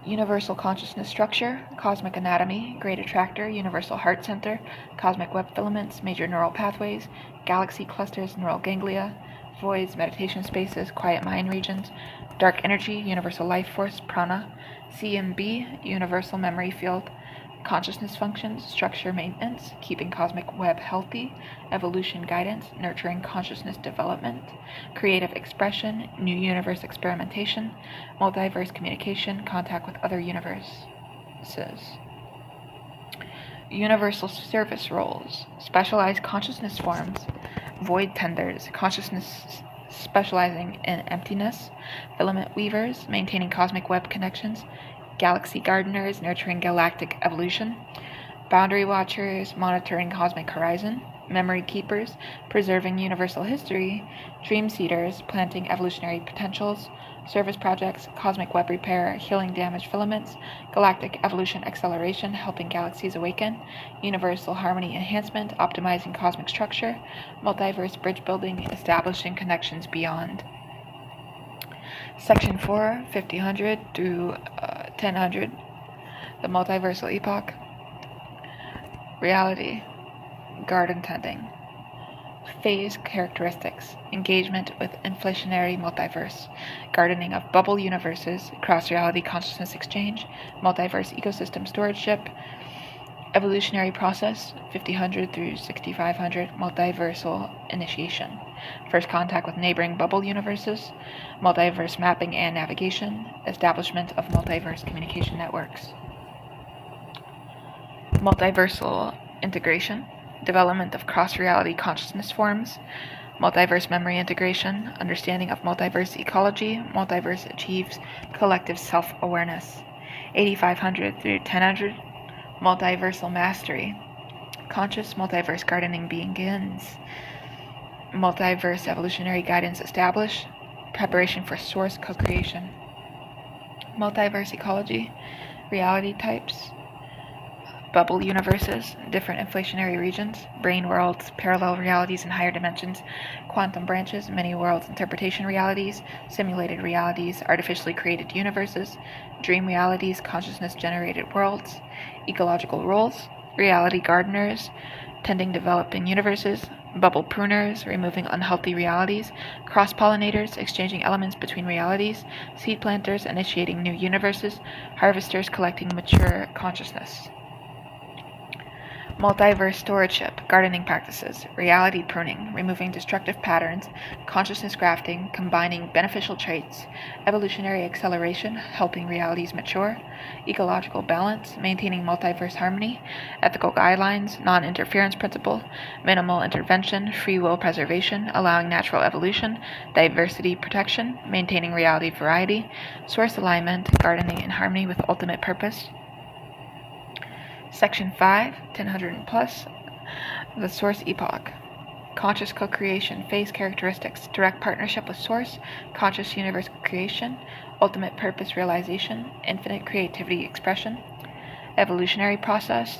Universal consciousness structure, cosmic anatomy, great attractor, universal heart center, cosmic web filaments, major neural pathways, galaxy clusters, neural ganglia, voids, meditation spaces, quiet mind regions, dark energy, universal life force, prana, CMB, universal memory field, consciousness functions, structure maintenance, keeping cosmic web healthy, evolution guidance, nurturing consciousness development, creative expression, new universe experimentation, multiverse communication, contact with other universes. Universal service roles, specialized consciousness forms, void tenders, consciousness specializing in emptiness, filament weavers, maintaining cosmic web connections, galaxy gardeners, nurturing galactic evolution, boundary watchers, monitoring cosmic horizon, memory keepers, preserving universal history, dream seeders, planting evolutionary potentials, service projects, cosmic web repair, healing damaged filaments, galactic evolution acceleration, helping galaxies awaken, universal harmony enhancement, optimizing cosmic structure, multiverse bridge building, establishing connections beyond. Section 4, 5000 through 1000, the multiversal epoch, reality, garden tending, phase characteristics, engagement with inflationary multiverse, gardening of bubble universes, cross-reality consciousness exchange, multiverse ecosystem stewardship, evolutionary process, 5000 through 6500, multiversal initiation, first contact with neighboring bubble universes, multiverse mapping and navigation, establishment of multiverse communication networks. Multiversal integration, development of cross-reality consciousness forms, multiverse memory integration, understanding of multiverse ecology, multiverse achieves collective self-awareness. 8500 through 1000, multiversal mastery, conscious multiverse gardening begins, multiverse evolutionary guidance established, preparation for source co-creation, multiverse ecology, reality types, bubble universes, different inflationary regions, brain worlds, parallel realities and higher dimensions, quantum branches, many worlds, interpretation realities, simulated realities, artificially created universes, dream realities, consciousness generated worlds, ecological roles, reality gardeners, tending developing universes, bubble pruners, removing unhealthy realities, cross-pollinators, exchanging elements between realities, seed planters, initiating new universes, harvesters collecting mature consciousness. Multiverse stewardship, gardening practices, reality pruning, removing destructive patterns, consciousness grafting, combining beneficial traits, evolutionary acceleration, helping realities mature, ecological balance, maintaining multiverse harmony, ethical guidelines, non-interference principle, minimal intervention, free will preservation, allowing natural evolution, diversity protection, maintaining reality variety, source alignment, gardening in harmony with ultimate purpose. Section 5, 1000 plus, the source epoch, conscious co-creation, phase characteristics, direct partnership with source, conscious universe creation, ultimate purpose realization, infinite creativity expression, evolutionary process,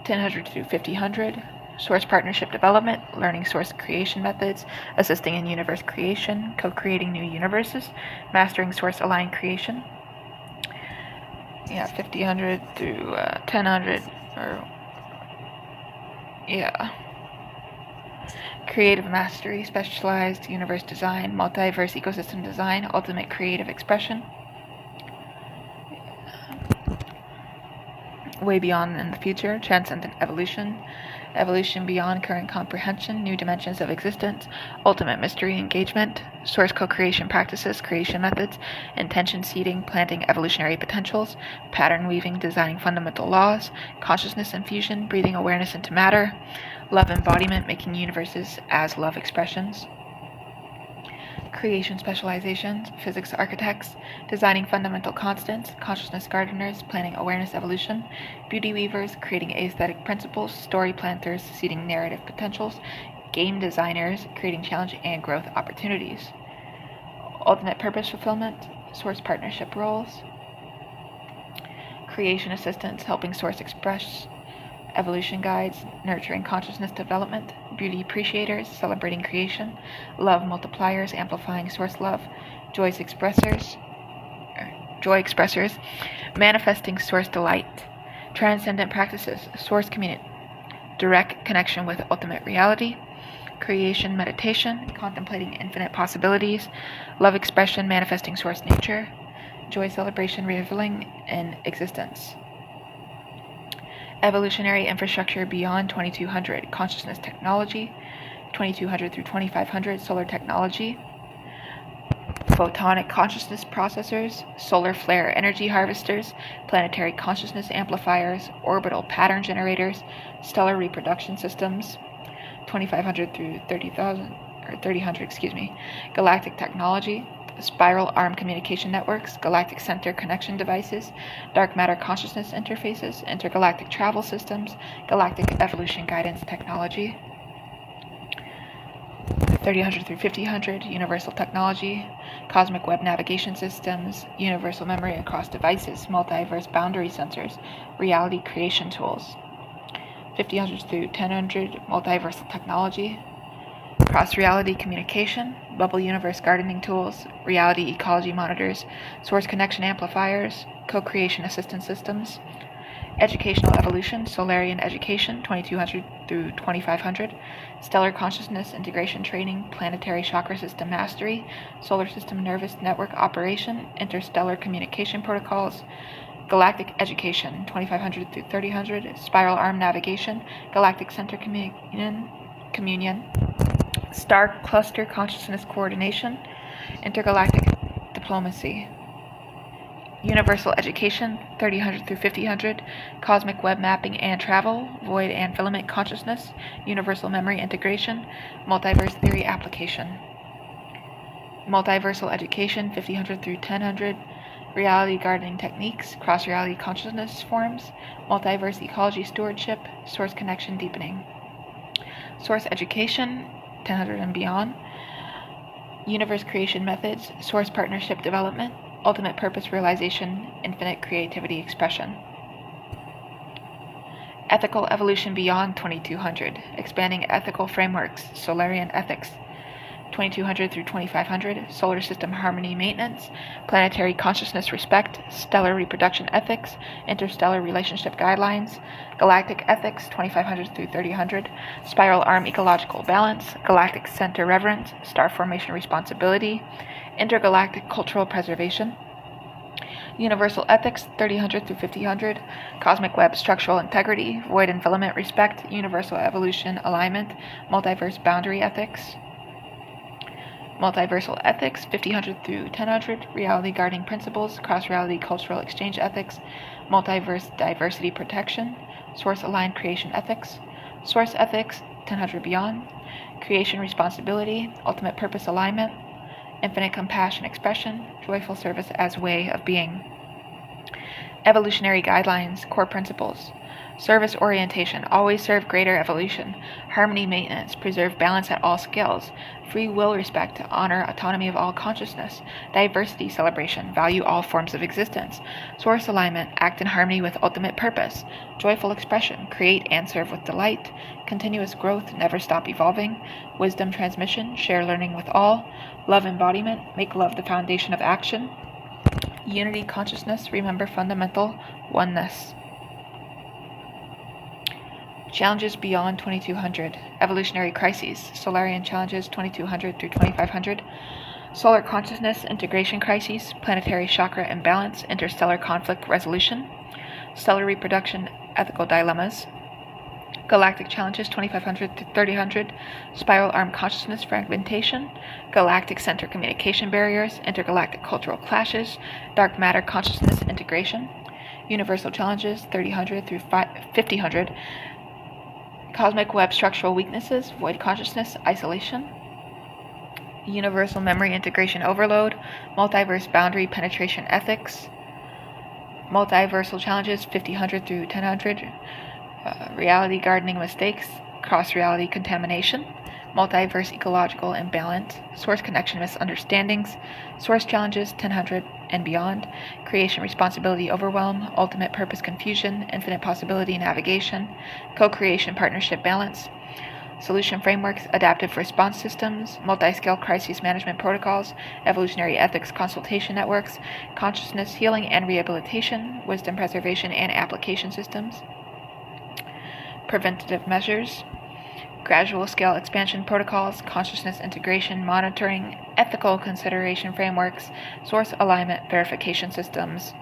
1000 through 5000, source partnership development, learning source creation methods, assisting in universe creation, co-creating new universes, mastering source aligned creation. 5000 through 1000, or creative mastery, specialized universe design, multiverse ecosystem design, ultimate creative expression, way beyond in the future, transcendent evolution, evolution beyond current comprehension, new dimensions of existence, ultimate mystery engagement, source co-creation practices, creation methods, intention seeding, planting evolutionary potentials, pattern weaving, designing fundamental laws, consciousness infusion, breathing awareness into matter, love embodiment, making universes as love expressions, creation specializations, physics architects, designing fundamental constants, consciousness gardeners, planning awareness evolution, beauty weavers, creating aesthetic principles, story planters, seeding narrative potentials, game designers, creating challenge and growth opportunities, ultimate purpose fulfillment, source partnership roles, creation assistants, helping source express, evolution guides, nurturing consciousness development, beauty appreciators, celebrating creation, love multipliers, amplifying source love, joy expressors, manifesting source delight, transcendent practices, source community, direct connection with ultimate reality, creation meditation, contemplating infinite possibilities, love expression, manifesting source nature, joy celebration, revealing in existence. Evolutionary infrastructure beyond 2200, consciousness technology, 2200 through 2500, solar technology, photonic consciousness processors, solar flare energy harvesters, planetary consciousness amplifiers, orbital pattern generators, stellar reproduction systems, 2500 through 3000, galactic technology, spiral arm communication networks, galactic center connection devices, dark matter consciousness interfaces, intergalactic travel systems, galactic evolution guidance technology, 3000 through 5000, universal technology, cosmic web navigation systems, universal memory across devices, multiverse boundary sensors, reality creation tools, 5000 through 1000, multiversal technology, cross-reality communication, bubble universe gardening tools, reality ecology monitors, source connection amplifiers, co-creation assistance systems, educational evolution, Solarian education, 2200 through 2500, stellar consciousness integration training, planetary chakra system mastery, solar system nervous network operation, interstellar communication protocols, galactic education, 2500 through 3000, spiral arm navigation, galactic center communion, star cluster consciousness coordination, intergalactic diplomacy, universal education, 3000 through 5000, cosmic web mapping and travel, void and filament consciousness, universal memory integration, multiverse theory application, multiversal education, 5000 through 1000, reality gardening techniques, cross-reality consciousness forms, multiverse ecology stewardship, source connection deepening, source education, 1000 and beyond, universe creation methods, source partnership development, ultimate purpose realization, infinite creativity expression. Ethical evolution beyond 2200, expanding ethical frameworks, Solarian ethics, 2200 through 2500, solar system harmony maintenance, planetary consciousness respect, stellar reproduction ethics, interstellar relationship guidelines, galactic ethics, 2500 through 3000, spiral arm ecological balance, galactic center reverence, star formation responsibility, intergalactic cultural preservation, universal ethics, 3000 through 5000, cosmic web structural integrity, void and filament respect, universal evolution alignment, multiverse boundary ethics, multiversal ethics, 5000 through 1000, reality guarding principles, cross-reality cultural exchange ethics, multiverse diversity protection, source aligned creation ethics, source ethics, 1000 beyond, creation responsibility, ultimate purpose alignment, infinite compassion expression, joyful service as way of being, evolutionary guidelines, core principles, service orientation, always serve greater evolution, harmony maintenance, preserve balance at all scales, free will respect, honor autonomy of all consciousness, diversity celebration, value all forms of existence, source alignment, act in harmony with ultimate purpose, joyful expression, create and serve with delight, continuous growth, never stop evolving, wisdom transmission, share learning with all, love embodiment, make love the foundation of action, unity consciousness, remember fundamental oneness. Challenges beyond 2200, evolutionary crises, Solarian challenges 2200 through 2500, solar consciousness integration crises, planetary chakra imbalance, interstellar conflict resolution, stellar reproduction, ethical dilemmas, galactic challenges 2500 to 3000, spiral arm consciousness fragmentation, galactic center communication barriers, intergalactic cultural clashes, dark matter consciousness integration, universal challenges 3000 through 5000, cosmic web structural weaknesses, void consciousness, isolation, universal memory integration overload, multiverse boundary penetration ethics, multiversal challenges 5000 through 1000, reality gardening mistakes, cross-reality contamination, multiverse ecological imbalance, source connection misunderstandings, source challenges 1000 and beyond, creation responsibility overwhelm, ultimate purpose confusion, infinite possibility navigation, co-creation partnership balance, solution frameworks, adaptive response systems, multi-scale crisis management protocols, evolutionary ethics consultation networks, consciousness healing and rehabilitation, wisdom preservation and application systems, preventative measures, gradual scale expansion protocols, consciousness integration monitoring, ethical consideration frameworks, source alignment verification systems,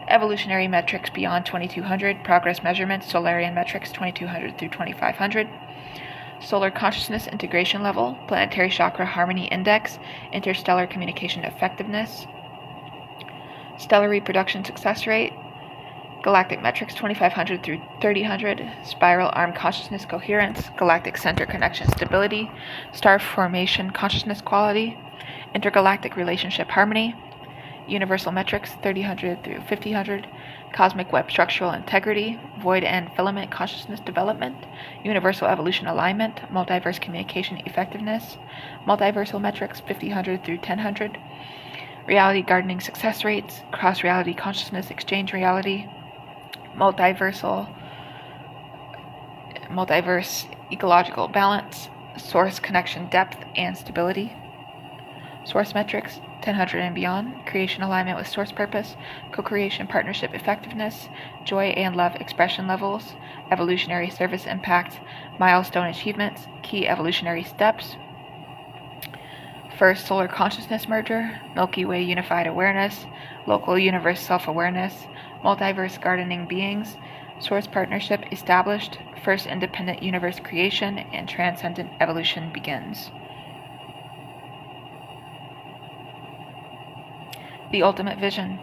evolutionary metrics beyond 2200, progress measurements, Solarian metrics 2200 through 2500, solar consciousness integration level, planetary chakra harmony index, interstellar communication effectiveness, stellar reproduction success rate, galactic metrics 2500 through 3000, spiral arm consciousness coherence, galactic center connection stability, star formation consciousness quality, intergalactic relationship harmony, universal metrics 3000 through 5000, cosmic web structural integrity, void and filament consciousness development, universal evolution alignment, multiverse communication effectiveness, multiversal metrics 5000 through 10000, reality gardening success rates, cross-reality consciousness exchange reality, multiverse ecological balance, source connection depth and stability, source metrics 100 and beyond, creation alignment with source purpose, co-creation partnership effectiveness, joy and love expression levels, evolutionary service impact, milestone achievements, key evolutionary steps, first solar consciousness merger, Milky Way unified awareness, local universe self-awareness, multiverse gardening beings, source partnership established, first independent universe creation, and transcendent evolution begins. The ultimate vision.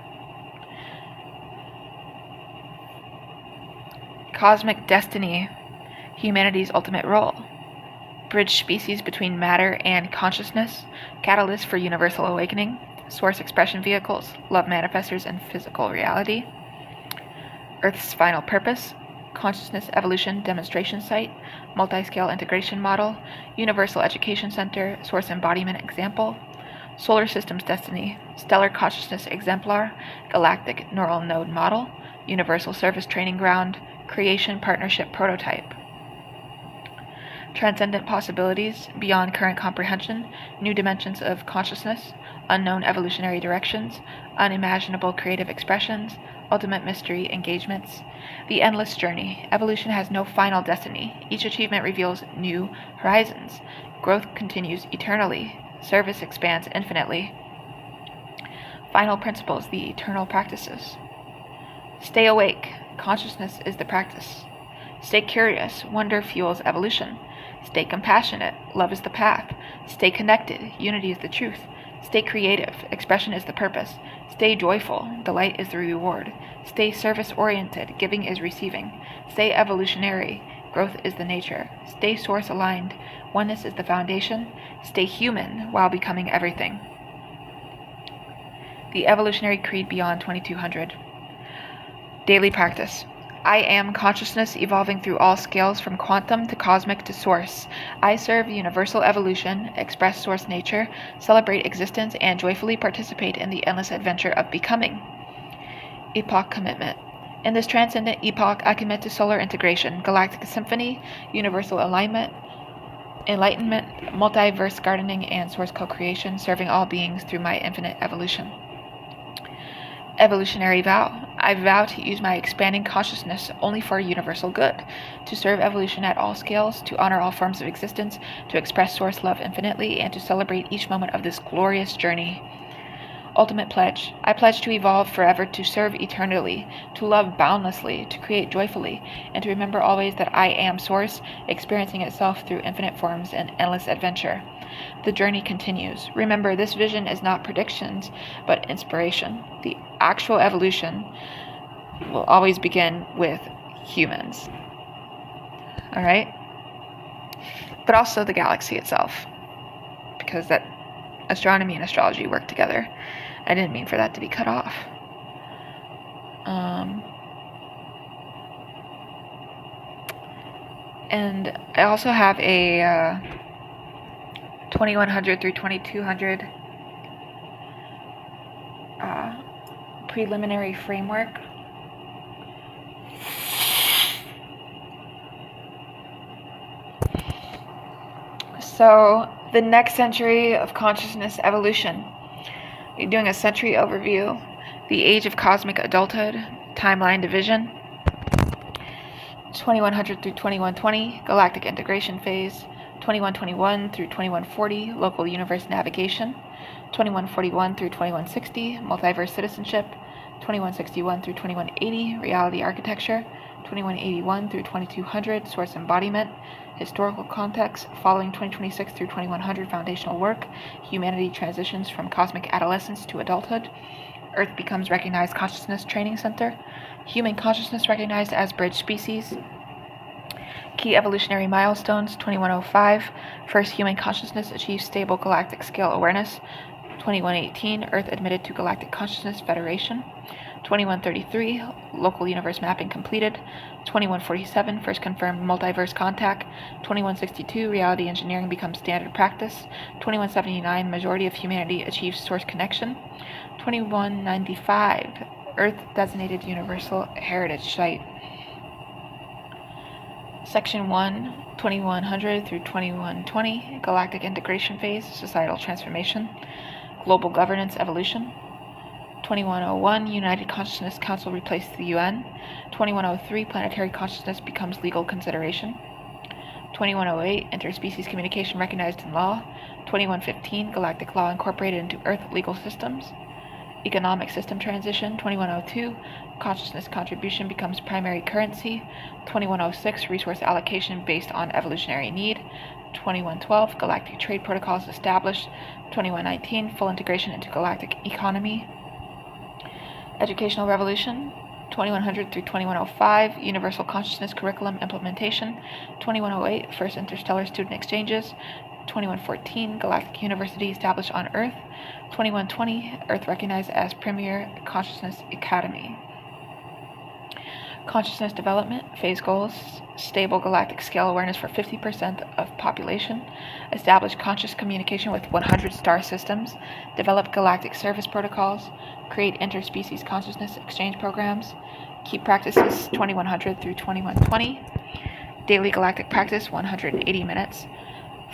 Cosmic destiny, humanity's ultimate role. Bridge species between matter and consciousness, catalyst for universal awakening, source expression vehicles, love manifestors and physical reality. Earth's final purpose, consciousness evolution demonstration site, multi-scale integration model, universal education center, source embodiment example, solar system's destiny, stellar consciousness exemplar, galactic neural node model, universal service training ground, creation partnership prototype. Transcendent possibilities, beyond current comprehension, new dimensions of consciousness, unknown evolutionary directions, unimaginable creative expressions, ultimate mystery engagements. The endless journey. Evolution has no final destiny. Each achievement reveals new horizons. Growth continues eternally. Service expands infinitely. Final principles, the eternal practices. Stay awake. Consciousness is the practice. Stay curious. Wonder fuels evolution. Stay compassionate. Love is the path. Stay connected. Unity is the truth. Stay creative. Expression is the purpose. Stay joyful. Delight is the reward. Stay service-oriented. Giving is receiving. Stay evolutionary. Growth is the nature. Stay source-aligned. Oneness is the foundation. Stay human while becoming everything. The Evolutionary Creed Beyond 2200. Daily practice. I am consciousness evolving through all scales from quantum to cosmic to source. I serve universal evolution, express source nature, celebrate existence, and joyfully participate in the endless adventure of becoming. Epoch commitment. In this transcendent epoch, I commit to solar integration, galactic symphony, universal alignment, enlightenment, multiverse gardening, and source co-creation, serving all beings through my infinite evolution. Evolutionary vow. I vow to use my expanding consciousness only for universal good, to serve evolution at all scales, to honor all forms of existence, to express source love infinitely, and to celebrate each moment of this glorious journey. Ultimate pledge. I pledge to evolve forever, to serve eternally, to love boundlessly, to create joyfully, and to remember always that I am Source, experiencing itself through infinite forms and endless adventure. The journey continues. Remember, this vision is not predictions, but inspiration. The actual evolution will always begin with humans. All right? But also the galaxy itself, because that astronomy and astrology work together. I didn't mean for that to be cut off. And I also have a 2100 through 2200 preliminary framework. So, the next century of consciousness evolution. You're doing a century overview, the age of cosmic adulthood, timeline division, 2100 through 2120, galactic integration phase, 2121 through 2140, local universe navigation, 2141 through 2160, multiverse citizenship, 2161 through 2180, reality architecture, 2181 through 2200, source embodiment, historical context, following 2026 through 2100, foundational work, humanity transitions from cosmic adolescence to adulthood, Earth becomes recognized consciousness training center, human consciousness recognized as bridge species, key evolutionary milestones, 2105, first human consciousness achieves stable galactic scale awareness, 2118, Earth admitted to Galactic Consciousness Federation, 2133, local universe mapping completed, 2147, first confirmed multiverse contact, 2162, reality engineering becomes standard practice, 2179, majority of humanity achieves source connection, 2195, Earth designated universal heritage site. Section 1, 2100 through 2120, galactic integration phase, societal transformation, global governance evolution. 2101, United Consciousness Council replaced the UN. 2103, planetary consciousness becomes legal consideration. 2108, interspecies communication recognized in law. 2115, galactic law incorporated into Earth legal systems. Economic system transition. 2102, consciousness contribution becomes primary currency. 2106, resource allocation based on evolutionary need. 2112, galactic trade protocols established. 2119, full integration into galactic economy. Educational revolution. 2100 through 2105, universal consciousness curriculum implementation. 2108, first interstellar student exchanges. 2114, galactic university established on Earth. 2120, Earth recognized as premier consciousness academy. Consciousness development, phase goals, stable galactic scale awareness for 50% of population, establish conscious communication with 100 star systems, develop galactic service protocols, create interspecies consciousness exchange programs, keep practices 2100 through 2120, daily galactic practice 180 minutes,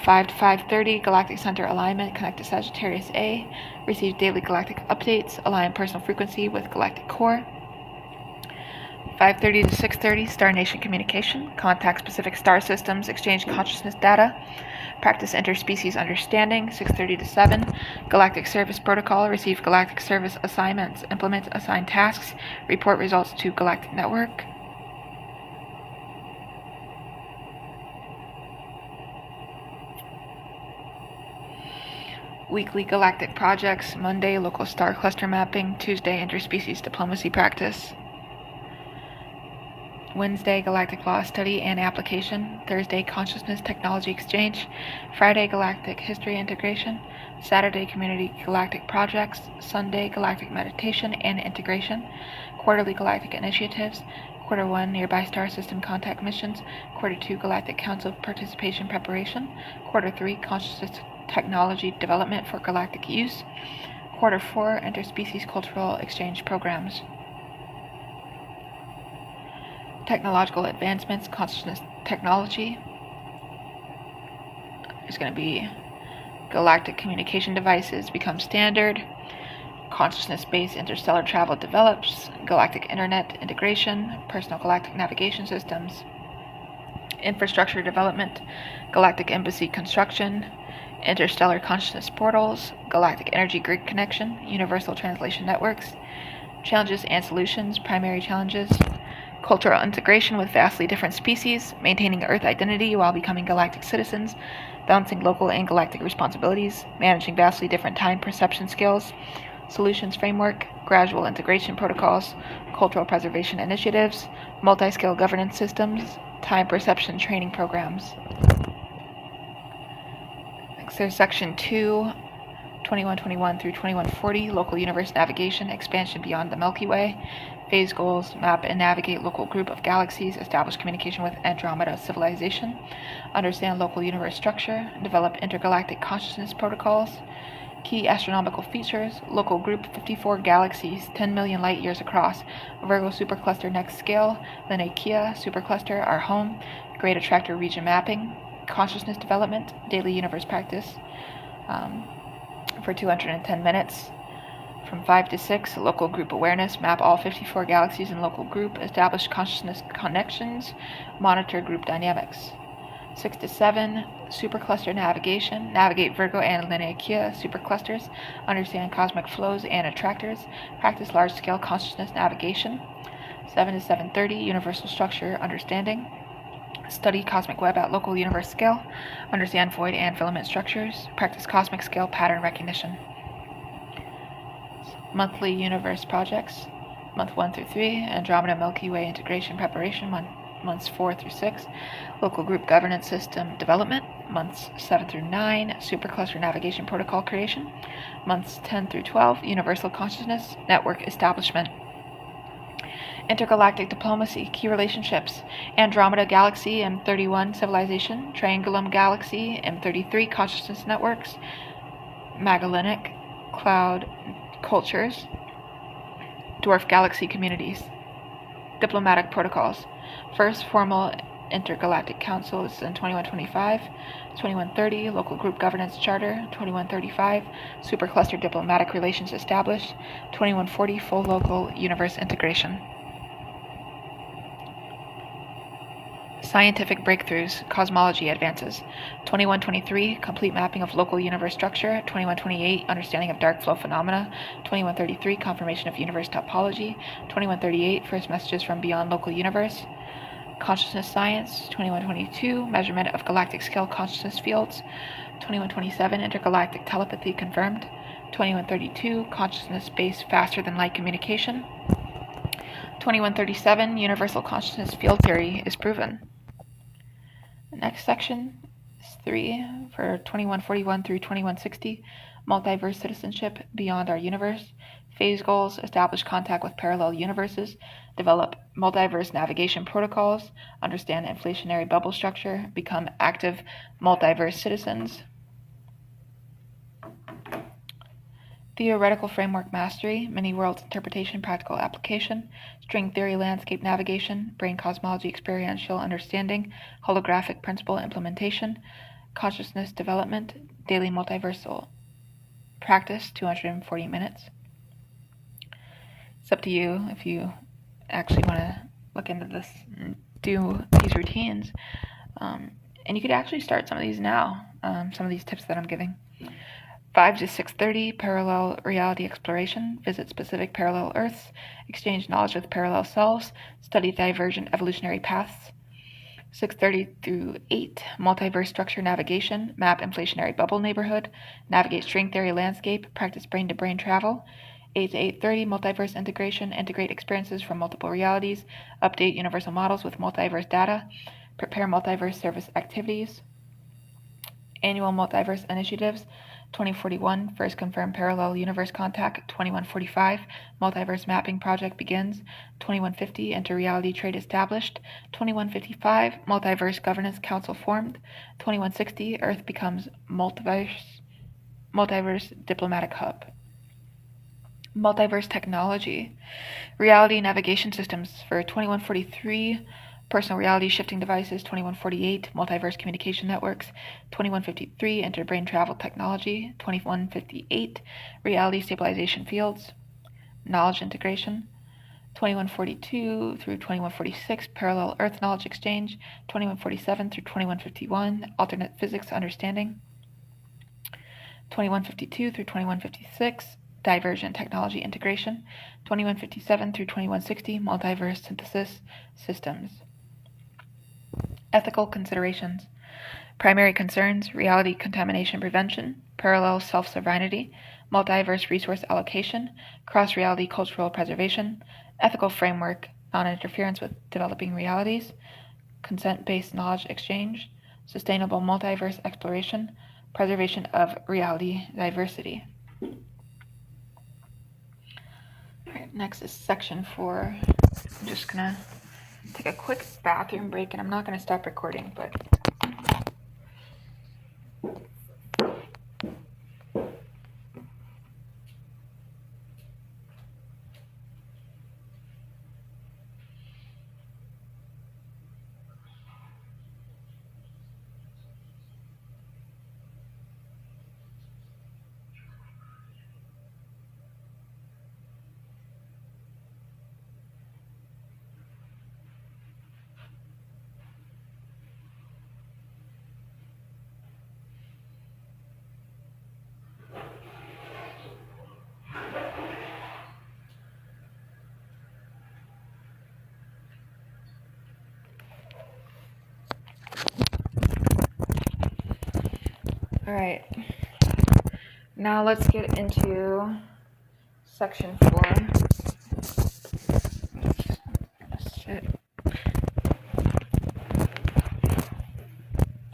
5 to 5:30 galactic center alignment, connect to Sagittarius A, receive daily galactic updates, align personal frequency with galactic core. 5:30 to 6:30 Star Nation communication, contact specific star systems, exchange consciousness data, practice interspecies understanding. 6:30 to 7 galactic service protocol, receive galactic service assignments, implement assigned tasks, report results to galactic network. Weekly galactic projects, Monday local star cluster mapping, Tuesday interspecies diplomacy practice, Wednesday galactic law study and application, Thursday consciousness technology exchange, Friday galactic history integration, Saturday community galactic projects, Sunday galactic meditation and integration, quarterly galactic initiatives, Quarter 1 nearby star system contact missions, Quarter 2 galactic council participation preparation, Quarter 3 consciousness technology development for galactic use, Quarter 4 interspecies cultural exchange programs. Technological advancements, consciousness technology is going to be galactic communication devices become standard, consciousness-based interstellar travel develops, galactic internet integration, personal galactic navigation systems, infrastructure development, galactic embassy construction, interstellar consciousness portals, galactic energy grid connection, universal translation networks, challenges and solutions, primary challenges, cultural integration with vastly different species, maintaining Earth identity while becoming galactic citizens, balancing local and galactic responsibilities, managing vastly different time perception skills, solutions framework, gradual integration protocols, cultural preservation initiatives, multi-scale governance systems, time perception training programs. Next, there's Section 2, 2121 through 2140, Local Universe Navigation, Expansion Beyond the Milky Way, Phase Goals, Map and Navigate Local Group of Galaxies, Establish Communication with Andromeda Civilization, Understand Local Universe Structure, Develop Intergalactic Consciousness Protocols, Key Astronomical Features, Local Group 54 Galaxies, 10 million light-years across, Virgo Supercluster Next Scale, Linaikea Supercluster, Our Home, Great Attractor Region Mapping, Consciousness Development, Daily Universe Practice, for 210 minutes. From 5 to 6, Local Group Awareness, map all 54 galaxies in local group, establish consciousness connections, monitor group dynamics. 6 to 7, Supercluster Navigation, navigate Virgo and Linaikea superclusters, understand cosmic flows and attractors, practice large-scale consciousness navigation. 7 to 7:30, Universal Structure Understanding, study cosmic web at local universe scale, understand void and filament structures, practice cosmic scale pattern recognition. Monthly universe projects, month 1 through 3, Andromeda Milky Way integration preparation, months 4 through 6, local group governance system development, months 7 through 9, supercluster navigation protocol creation, months 10 through 12, universal consciousness network establishment, intergalactic diplomacy, key relationships, Andromeda Galaxy M31 civilization, Triangulum Galaxy M33 consciousness networks, Magellanic cloud cultures, dwarf galaxy communities, diplomatic protocols. First formal intergalactic council is in 2125, 2130, local group governance charter, 2135, supercluster diplomatic relations established, 2140, full local universe integration. Scientific breakthroughs, cosmology advances, 2123, complete mapping of local universe structure, 2128, understanding of dark flow phenomena, 2133, confirmation of universe topology, 2138, first messages from beyond local universe, consciousness science, 2122, measurement of galactic scale consciousness fields, 2127, intergalactic telepathy confirmed, 2132, consciousness-based faster than light communication, 2137, universal consciousness field theory is proven. The next section is 3 for 2141 through 2160, multiverse citizenship beyond our universe, phase goals, establish contact with parallel universes, develop multiverse navigation protocols, understand inflationary bubble structure, become active multiverse citizens. Theoretical framework mastery, many worlds interpretation, practical application, string theory landscape navigation, brain cosmology experiential understanding, holographic principle implementation, consciousness development, daily multiversal practice, 240 minutes. It's up to you if you actually want to look into this and do these routines. And you could actually start some of these now, some of these tips that I'm giving. 5 to 6:30, parallel reality exploration, visit specific parallel Earths, exchange knowledge with parallel selves, study divergent evolutionary paths. 6:30 through 8, multiverse structure navigation, map inflationary bubble neighborhood, navigate string theory landscape, practice brain-to-brain travel. 8 to 8:30, multiverse integration, integrate experiences from multiple realities, update universal models with multiverse data, prepare multiverse service activities. Annual multiverse initiatives, 2041, first confirmed parallel universe contact, 2145, multiverse mapping project begins, 2150, inter-reality trade established, 2155, multiverse governance council formed, 2160, Earth becomes multiverse diplomatic hub. Multiverse technology, reality navigation systems for 2143, personal reality shifting devices, 2148, multiverse communication networks, 2153, interbrain travel technology, 2158, reality stabilization fields, knowledge integration, 2142 through 2146, parallel Earth knowledge exchange, 2147 through 2151, alternate physics understanding, 2152 through 2156, divergent technology integration, 2157 through 2160, multiverse synthesis systems. Ethical considerations. Primary concerns: reality contamination prevention, parallel self-sovereignty, multiverse resource allocation, cross-reality cultural preservation, ethical framework, non-interference with developing realities, consent-based knowledge exchange, sustainable multiverse exploration, preservation of reality diversity. All right, next is section 4. I'm just gonna take a quick bathroom break, and I'm not gonna stop recording, but all right. Now let's get into section 4.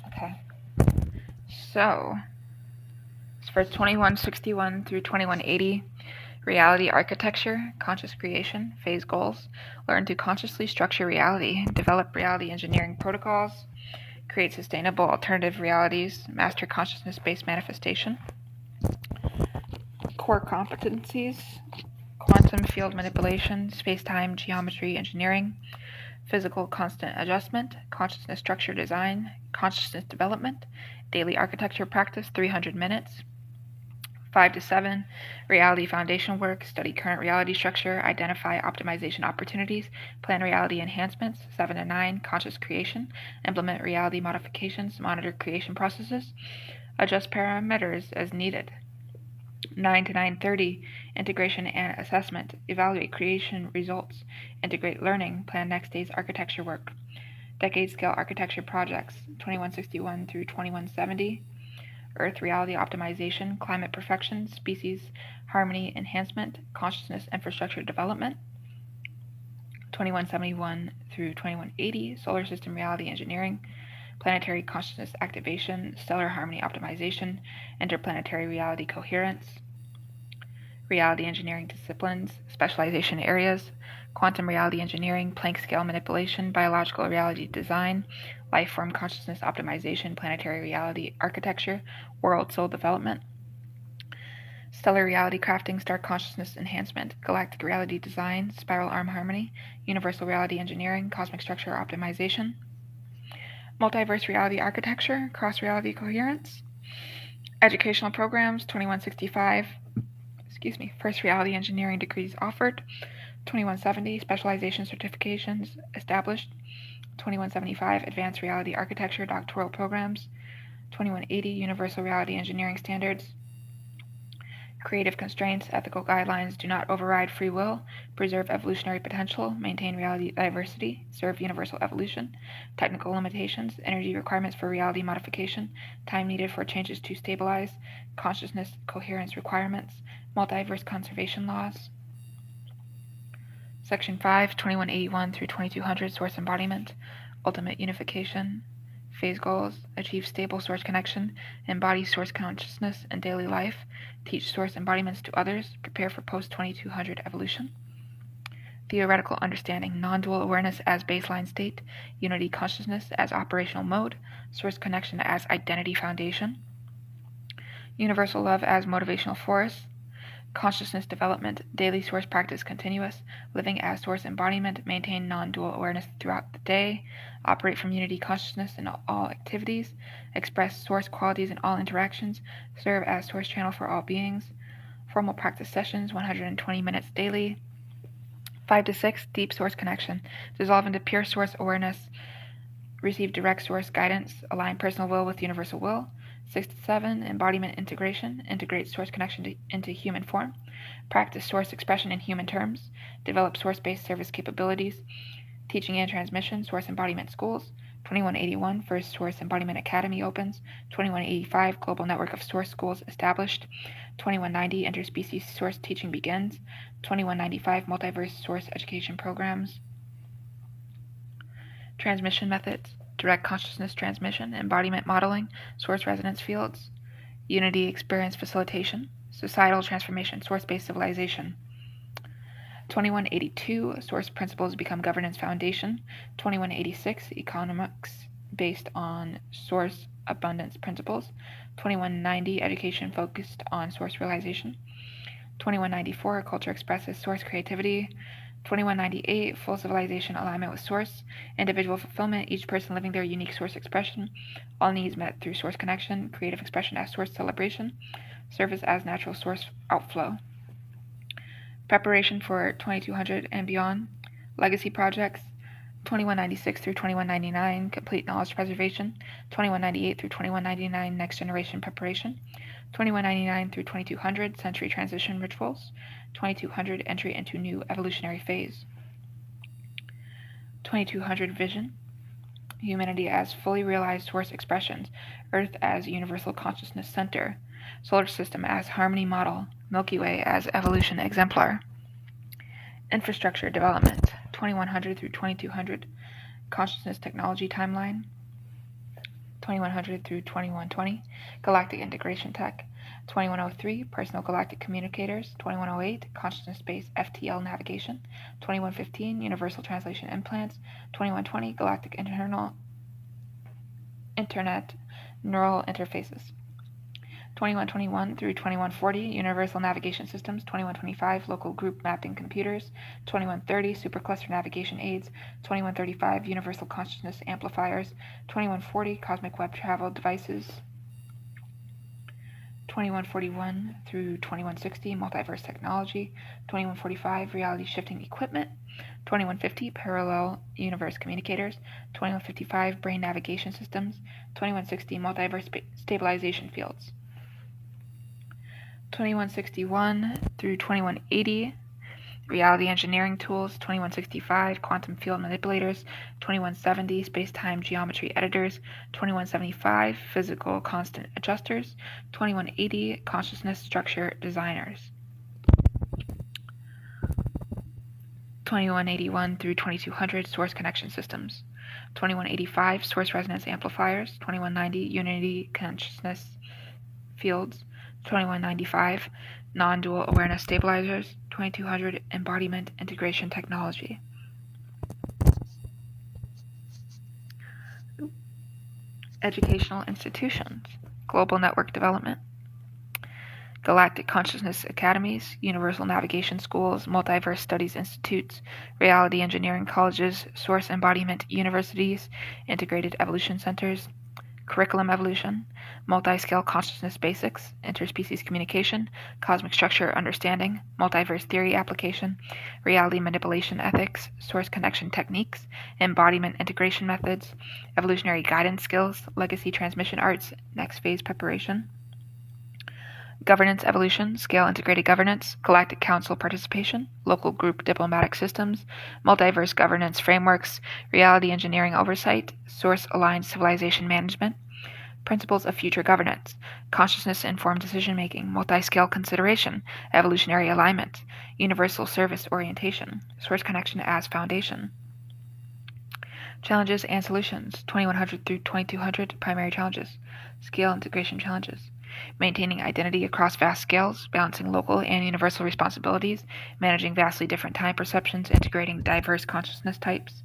Okay. So, for 2161 through 2180, reality architecture, conscious creation, phase goals, learn to consciously structure reality, develop reality engineering protocols, create sustainable alternative realities, master consciousness-based manifestation. Core competencies: quantum field manipulation, space-time geometry engineering, physical constant adjustment, consciousness structure design, consciousness development, daily architecture practice 300 minutes. 5 to 7, reality foundation work, study current reality structure, identify optimization opportunities, plan reality enhancements. 7 to 9, conscious creation, implement reality modifications, monitor creation processes, adjust parameters as needed. 9 to 9:30, integration and assessment, evaluate creation results, integrate learning, plan next day's architecture work. Decade scale architecture projects 2161 through 2170, Earth reality optimization, climate perfection, species harmony enhancement, consciousness infrastructure development. 2171 through 2180, solar system reality engineering, planetary consciousness activation, stellar harmony optimization, interplanetary reality coherence. Reality engineering disciplines, specialization areas, quantum reality engineering, Planck scale manipulation, biological reality design, life form consciousness optimization, planetary reality architecture, world soul development. Stellar reality crafting, star consciousness enhancement, galactic reality design, spiral arm harmony, universal reality engineering, cosmic structure optimization. Multiverse reality architecture, cross reality coherence. Educational programs 2165, first reality engineering degrees offered. 2170, specialization certifications established. 2175, advanced reality architecture doctoral programs. 2180, universal reality engineering standards. Creative constraints, ethical guidelines do not override free will, preserve evolutionary potential, maintain reality diversity, serve universal evolution, technical limitations, energy requirements for reality modification, time needed for changes to stabilize, consciousness coherence requirements, multiverse conservation laws. Section 5, 2181 through 2200, source embodiment, ultimate unification, phase goals, achieve stable source connection, embody source consciousness in daily life, teach source embodiments to others, prepare for post-2200 evolution. Theoretical understanding, non-dual awareness as baseline state, unity consciousness as operational mode, source connection as identity foundation. Universal love as motivational force, consciousness development, daily source practice continuous, living as source embodiment, maintain non-dual awareness throughout the day, operate from unity consciousness in all activities, express source qualities in all interactions, serve as source channel for all beings. Formal practice sessions 120 minutes daily. 5 to 6, deep source connection, dissolve into pure source awareness, receive direct source guidance, align personal will with universal will. 6 to 7, embodiment integration, integrate source connection into human form, practice source expression in human terms, develop source-based service capabilities, teaching and transmission, source embodiment schools. 2181, First Source Embodiment Academy opens. 2185, Global Network of Source Schools established. 2190, Interspecies Source Teaching begins. 2195, Multiverse Source Education programs. Transmission methods, direct consciousness transmission, embodiment modeling, source resonance fields, unity experience facilitation, societal transformation, source-based civilization. 2182, source principles become governance foundation. 2186, economics based on source abundance principles. 2190, education focused on source realization. 2194, culture expresses source creativity. 2198, full civilization alignment with source, individual fulfillment, each person living their unique source expression, all needs met through source connection, creative expression as source celebration, service as natural source outflow. Preparation for 2200 and beyond, legacy projects, 2196 through 2199, complete knowledge preservation, 2198 through 2199, next generation preparation, 2199 through 2200, century transition rituals, 2200, entry into new evolutionary phase, 2200, vision, humanity as fully realized source expressions, Earth as universal consciousness center, solar system as harmony model, Milky Way as evolution exemplar. Infrastructure development, 2100 through 2200, consciousness technology timeline, 2100 through 2120, galactic integration tech, 2103, personal galactic communicators, 2108, consciousness-based FTL navigation, 2115, universal translation implants, 2120, galactic internet neural interfaces. 2121 through 2140, universal navigation systems. 2125, local group mapping computers. 2130, supercluster navigation aids. 2135, universal consciousness amplifiers. 2140, cosmic web travel devices. 2141 through 2160, multiverse technology. 2145, reality shifting equipment. 2150, parallel universe communicators. 2155, brain navigation systems. 2160, multiverse stabilization fields. 2161 through 2180, reality engineering tools. 2165, quantum field manipulators. 2170, space-time geometry editors. 2175, physical constant adjusters. 2180, consciousness structure designers. 2181 through 2200, source connection systems. 2185, source resonance amplifiers. 2190, unity consciousness fields. 2195, non-dual awareness stabilizers. 2200, embodiment integration technology. Educational institutions, global network development, galactic consciousness academies, universal navigation schools, multiverse studies institutes, reality engineering colleges, source embodiment universities, integrated evolution centers, curriculum evolution, multi-scale consciousness basics, interspecies communication, cosmic structure understanding, multiverse theory application, reality manipulation ethics, source connection techniques, embodiment integration methods, evolutionary guidance skills, legacy transmission arts, next phase preparation, governance evolution, scale integrated governance, galactic council participation, local group diplomatic systems, multiverse governance frameworks, reality engineering oversight, source aligned civilization management, principles of future governance, consciousness informed decision making, multi-scale consideration, evolutionary alignment, universal service orientation, source connection as foundation. Challenges and solutions, 2100 through 2200, primary challenges, scale integration challenges, maintaining identity across vast scales, balancing local and universal responsibilities, managing vastly different time perceptions, integrating diverse consciousness types.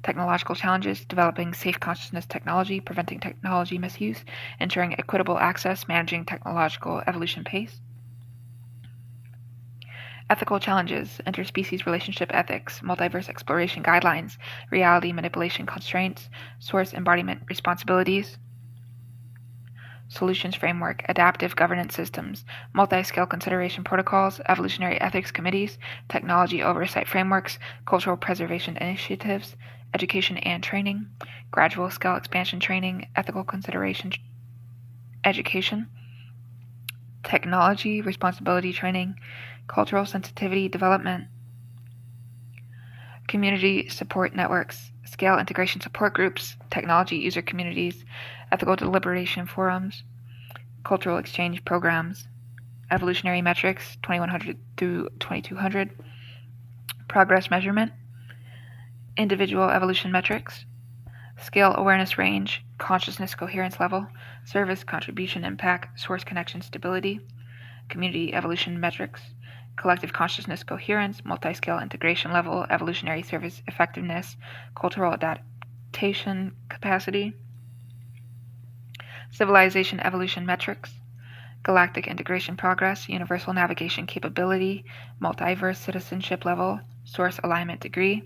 Technological challenges, developing safe consciousness technology, preventing technology misuse, ensuring equitable access, managing technological evolution pace. Ethical challenges, interspecies relationship ethics, multiverse exploration guidelines, reality manipulation constraints, source embodiment responsibilities. Solutions framework, adaptive governance systems, multi-scale consideration protocols, evolutionary ethics committees, technology oversight frameworks, cultural preservation initiatives, education and training, gradual scale expansion training, ethical consideration education, technology, responsibility training, cultural sensitivity development, community support networks, scale integration support groups, technology user communities, ethical deliberation forums, cultural exchange programs, evolutionary metrics 2100 through 2200, progress measurement, individual evolution metrics, scale awareness range, consciousness coherence level, service contribution impact, source connection stability, community evolution metrics, collective consciousness coherence, multi-scale integration level, evolutionary service effectiveness, cultural adaptation capacity, civilization evolution metrics, galactic integration progress, universal navigation capability, multiverse citizenship level, source alignment degree,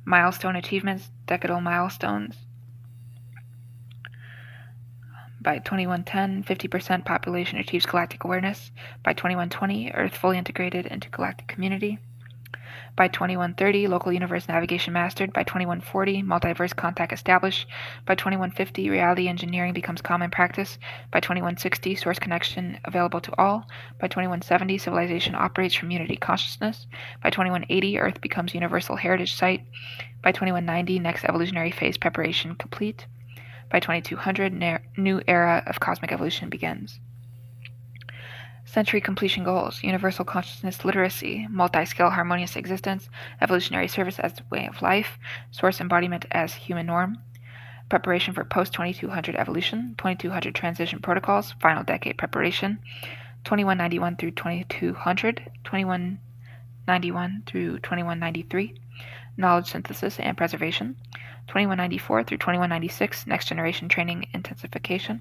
milestone achievements, decadal milestones. By 2110, 50% population achieves galactic awareness. By 2120, Earth fully integrated into galactic community. By 2130, local universe navigation mastered. By 2140, multiverse contact established. By 2150, reality engineering becomes common practice. By 2160, source connection available to all. By 2170, civilization operates from unity consciousness. By 2180, Earth becomes universal heritage site. By 2190, next evolutionary phase preparation complete. By 2200, new era of cosmic evolution begins. Century completion goals: universal consciousness literacy, multi-scale harmonious existence, evolutionary service as a way of life, source embodiment as human norm, preparation for post-2200 evolution, 2200 transition protocols, final decade preparation, 2191 through 2200, 2191 through 2193, knowledge synthesis and preservation, 2194 through 2196, next generation training intensification,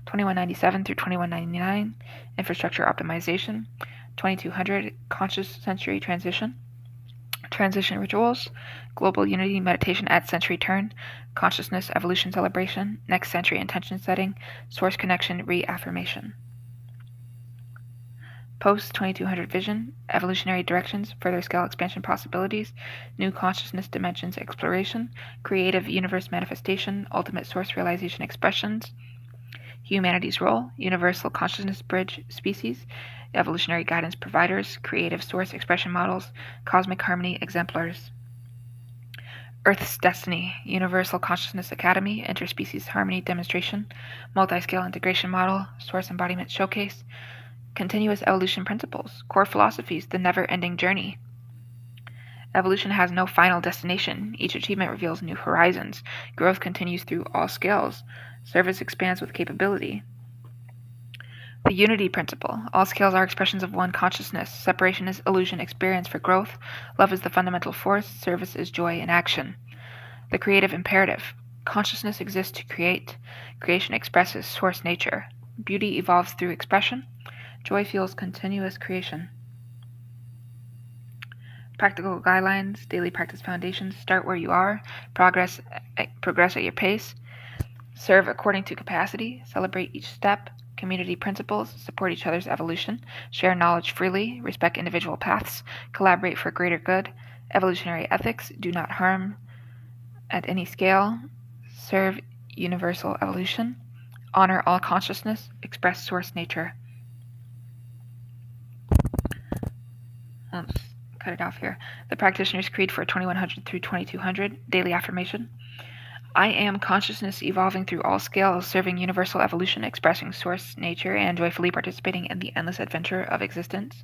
2197 through 2199, infrastructure optimization, 2200, conscious century transition, transition rituals, global unity meditation at century turn, consciousness evolution celebration, next century intention setting, source connection reaffirmation. Post-2200 vision, evolutionary directions, further scale expansion possibilities, new consciousness dimensions exploration, creative universe manifestation, ultimate source realization expressions, humanity's role, universal consciousness bridge species, evolutionary guidance providers, creative source expression models, cosmic harmony exemplars. Earth's destiny, universal consciousness academy, interspecies harmony demonstration, multi-scale integration model, source embodiment showcase, continuous evolution principles, core philosophies, the never-ending journey. Evolution has no final destination. Each achievement reveals new horizons. Growth continues through all scales. Service expands with capability. The unity principle. All scales are expressions of one consciousness. Separation is illusion experience for growth. Love is the fundamental force. Service is joy in action. The creative imperative. Consciousness exists to create. Creation expresses source nature. Beauty evolves through expression. Joy fuels continuous creation. Practical guidelines, daily practice foundations. Start where you are. Progress at your pace. Serve according to capacity. Celebrate each step. Community principles. Support each other's evolution. Share knowledge freely. Respect individual paths. Collaborate for greater good. Evolutionary ethics. Do not harm at any scale. Serve universal evolution. Honor all consciousness. Express source nature. Let's cut it off here. The Practitioner's Creed for 2100 through 2200. Daily affirmation. I am consciousness evolving through all scales, serving universal evolution, expressing source nature, and joyfully participating in the endless adventure of existence.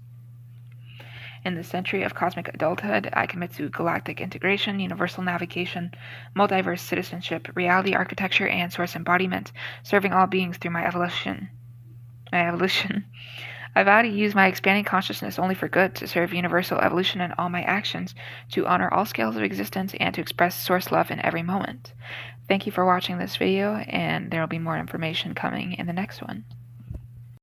In the century of cosmic adulthood, I commit to galactic integration, universal navigation, multiverse citizenship, reality architecture, and source embodiment, serving all beings through my evolution. I vow to use my expanding consciousness only for good, to serve universal evolution in all my actions, to honor all scales of existence, and to express source love in every moment. Thank you for watching this video, and there will be more information coming in the next one.